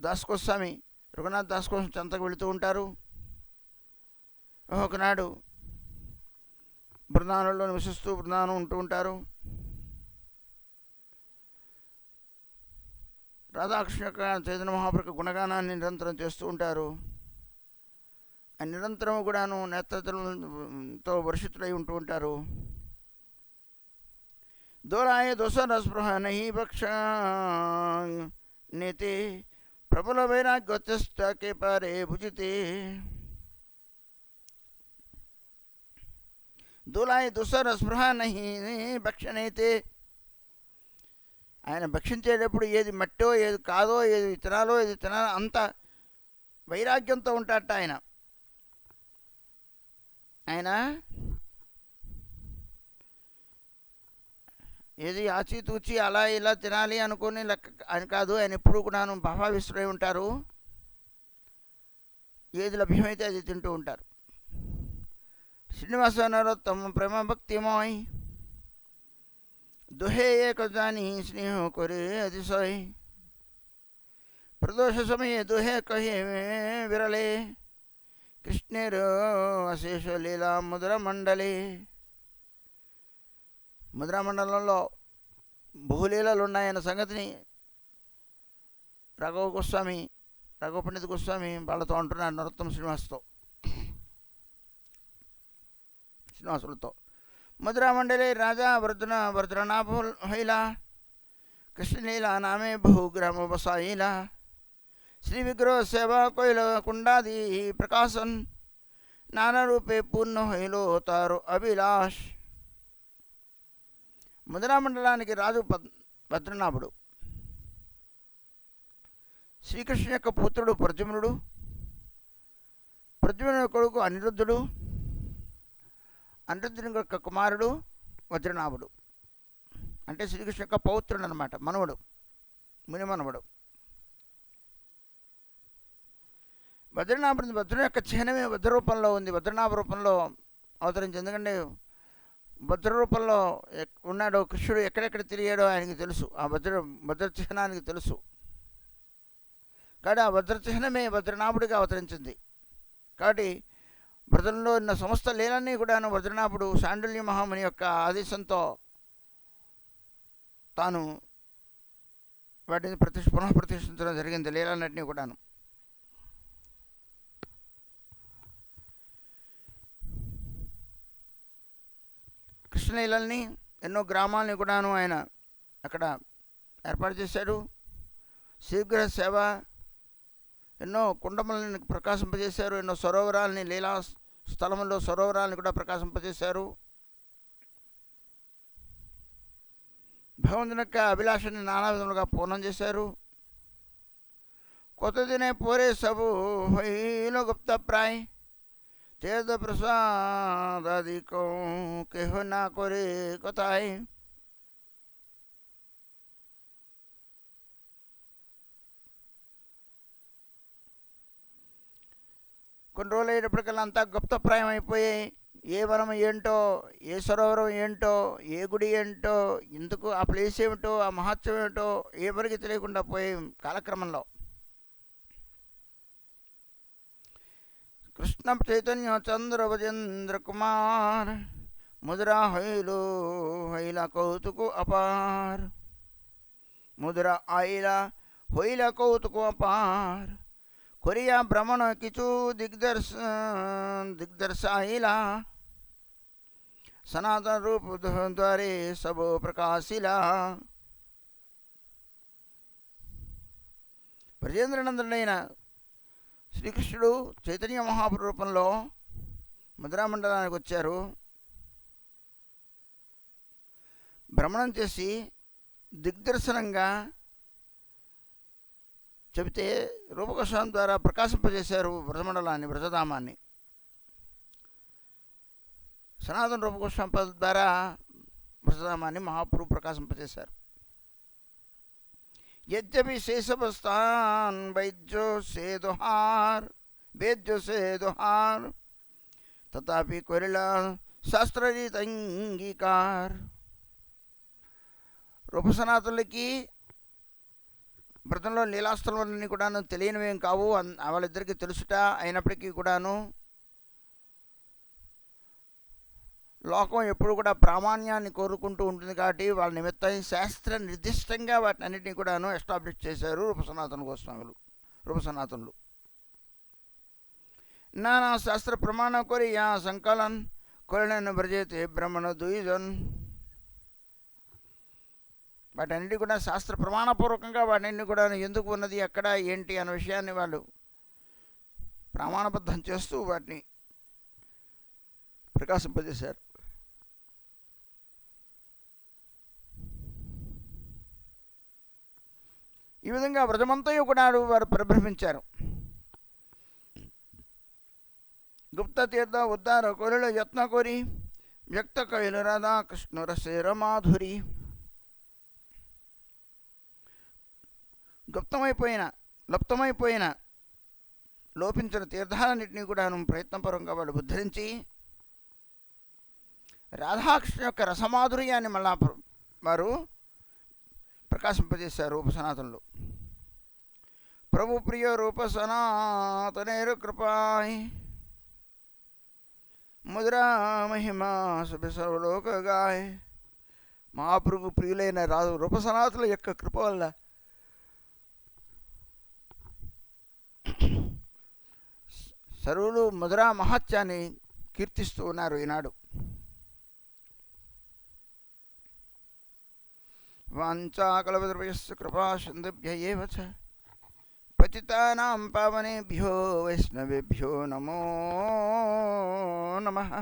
దాస్కోస్వామి రఘునాథ్ దాస్ కోసం చెంతకు వెళుతూ ఉంటారు. ఒకనాడు బృందావనంలో నివసిస్తూ బృందావనం ఉంటూ ఉంటారు. రాధాకృష్ణ యొక్క చైతన్య మహాప్రభు గుణగానాన్ని నిరంతరం చేస్తూ ఉంటారు. ఆ నిరంతరం కూడాను నేత్రతో వర్షితులై ఉంటూ ఉంటారు. దోరాయ దోసర స్పృహ నహి భక్ష నేతే ప్రబల వైరాగ్యతే పరే భుజితే. దోలాయ దోసర స్పృహ నహి భక్షణైతే. ఆయన భక్షించేటప్పుడు ఏది మట్టో ఏది కాదో ఏది తినాలో ఏది తినాలో అంత వైరాగ్యంతో ఉంటాడట ఆయన. ఏది ఆచితూచి అలా ఇలా తినాలి అనుకుని లెక్క అని కాదు. ఆయన ఎప్పుడు కూడా భావావిస్తులై ఉంటారు. ఏది లభ్యమైతే అది తింటూ ఉంటారు. శ్రీనివాస నరోత్తమ ప్రేమ భక్తిమోయ్ दुहे एक जानी स्नेह करे अतिशय प्रदोष समय दुहे कहे विरले कृष्णेर अशेष लीला मुद्रा मंडले. ముద్రా మండలంలో బహులీలలు ఉన్నాయన్న సంగతిని రఘవ పండిత గోస్వామి వాళ్ళతో అంటున్నారు, నరోత్తమ శ్రీనివాసులతో. मुद्रा मंडले राजा वर्धनाभ हैला कृष्णलीला नामे बहुग्राम बसाइला. श्री विग्रह सेवा कोयल कुंडादि प्रकाशन नाना रूपे पूर्ण हैलो तारो अभिलाष. ముద్రా మండలానికి రాజు భద్రనాభుడు. శ్రీకృష్ణ యొక్క పుత్రుడు ప్రద్యుమ్నుడు, ప్రద్యుమ్నుడి కొడుకు అనిరుద్ధుడు, అనిరుద్ధుని యొక్క కుమారుడు వజ్రనాభుడు. అంటే శ్రీకృష్ణ యొక్క పౌత్రుడు అనమాట, మనవడు, మునిమనవడు. వజ్రుని యొక్క చిహ్నమే వజ్ర రూపంలో ఉంది, వజ్రనాభ రూపంలో అవతరించి. ఎందుకంటే వజ్ర రూపంలో ఉన్నాడో కృష్ణుడు, ఎక్కడెక్కడ తిరిగాడో ఆయనకి తెలుసు, ఆ వజ్ర చిహ్నానికి తెలుసు. కాబట్టి ఆ వజ్ర చిహ్నమే వజ్రనాభుడిగా అవతరించింది. కాబట్టి వ్రతంలో ఉన్న సమస్త లీలన్నీ కూడాను వజ్రనాభుడు శాండిల్య మహాముని యొక్క ఆదేశంతో తాను వాటిని పునఃప్రతిష్ఠించడం జరిగింది, లీలన్నింటినీ కూడాను. కృష్ణలీలల్ని ఎన్నో గ్రామాలని కూడాను ఆయన అక్కడ ఏర్పాటు చేశాడు. శీఘ్ర సేవ, ఎన్నో కుండములని ప్రకాశింపజేశారు, ఎన్నో సరోవరాలని, లీలా స్థలముల్లో సరోవరాలని కూడా ప్రకాశింపజేశారు. భగవంతుని యొక్క అభిలాషని నానా విధములుగా పూర్ణం చేశారు. కొత్త దినే పోరే సబు హైలో గుప్త ప్రాయ్ तेज प्रसाद आदि को केह ना करे कथाई. కొన్ని రోజులు అయ్యేటప్పటికల్లా అంతా గుప్తప్రాయం అయిపోయాయి. ఏ వనం ఏంటో, ఏ సరోవరం ఏంటో, ఏ గుడి ఏంటో, ఎందుకు ఆ ప్లేస్ ఏమిటో, ఆ మహత్యం ఏమిటో ఎవరికి తెలియకుండా పోయే కాలక్రమంలో कृष्ण चैतन्य चंद्र वजेंद्र कुमार मुद्रा हैला कौतुक अपार. मुद्रा आईला होइला कौतुक अपार. कोरिया भ्रमण किचु दिग्दर्शाइला. सनातन रूप द्वारे सब प्रकाशिला. బ్రజేంద్రనందనైన శ్రీకృష్ణుడు చైతన్య మహాప్రభు రూపంలో ముద్రామండలానికి వచ్చారు. భ్రమణం చేసి దిగ్దర్శనంగా చెబితే రూపకోశం ద్వారా ప్రకాశింపజేశారు వ్రజమండలాన్ని, వ్రజధామాన్ని. సనాతన రూపకోశం ద్వారా వ్రజధామాన్ని మహాప్రభు ప్రకాశింపజేశారు. यद्यपि शेषवस्थान वैद्यो से दोहार तथापि कोरिला शास्त्रीत अंगीकार. రూపసనాతులకి వ్రతంలో లీలాస్థలన్నీ కూడాను తెలియనివేం కావు, వాళ్ళిద్దరికీ తెలుసుట. అయినప్పటికీ కూడాను లోకం ఎప్పుడు కూడా ప్రామాణ్యాన్ని కోరుకుంటూ ఉంటుంది కాబట్టి వాళ్ళ నిమిత్తం శాస్త్ర నిర్దిష్టంగా వాటిని అన్నింటినీ కూడాను ఎస్టాబ్లిష్ చేశారు రూపసనాతన గోస్వాములు, రూపసనాతనులు. నానా శాస్త్ర ప్రమాణ కొరి యా సంకలన్ కొరణ బ్రజేతే బ్రహ్మణ ద్విజన్. వాటన్నిటి కూడా శాస్త్ర ప్రమాణపూర్వకంగా వాటిని కూడా ఎందుకు ఉన్నది, ఎక్కడ, ఏంటి అనే విషయాన్ని వాళ్ళు ప్రమాణబద్ధం చేస్తూ వాటిని ప్రకాశింపజేశారు. ఈ విధంగా వ్రజమంతయు కూడా వారు పరిభ్రమించారు. గుప్త తీర్థ ఉద్దార కోరిలో యత్న కోరి వ్యక్త కైలు రాధా కృష్ణ రసేర మాధురి. గుప్తమైపోయిన, లుప్తమైపోయిన, లోపించిన తీర్థాలన్నింటినీ కూడా ప్రయత్నపూర్వకంగా వాళ్ళు ఉద్ధరించి రాధాకృష్ణ యొక్క రసమాధుర్యాన్ని మళ్ళా వారు ప్రకాశింపజేశారు రూపసనాతనలు. ప్రభు ప్రియ రూప సనాతనేరు కృపాయ్ ముద్రా మహిమా సుభి సర్వలోక గాయ్. మహాప్రభు ప్రియులైన రూపసనాతనుల యొక్క కృప వల్ల సర్వులు మధురా మహత్యాన్ని కీర్తిస్తూ ఉన్నారు ఈనాడు. వాంఛాకల్పతరుభ్యశ్చ కృపా సింధుభ్య ఏవ చ పతితానాం పావనేభ్యో వైష్ణవేభ్యో నమో నమః.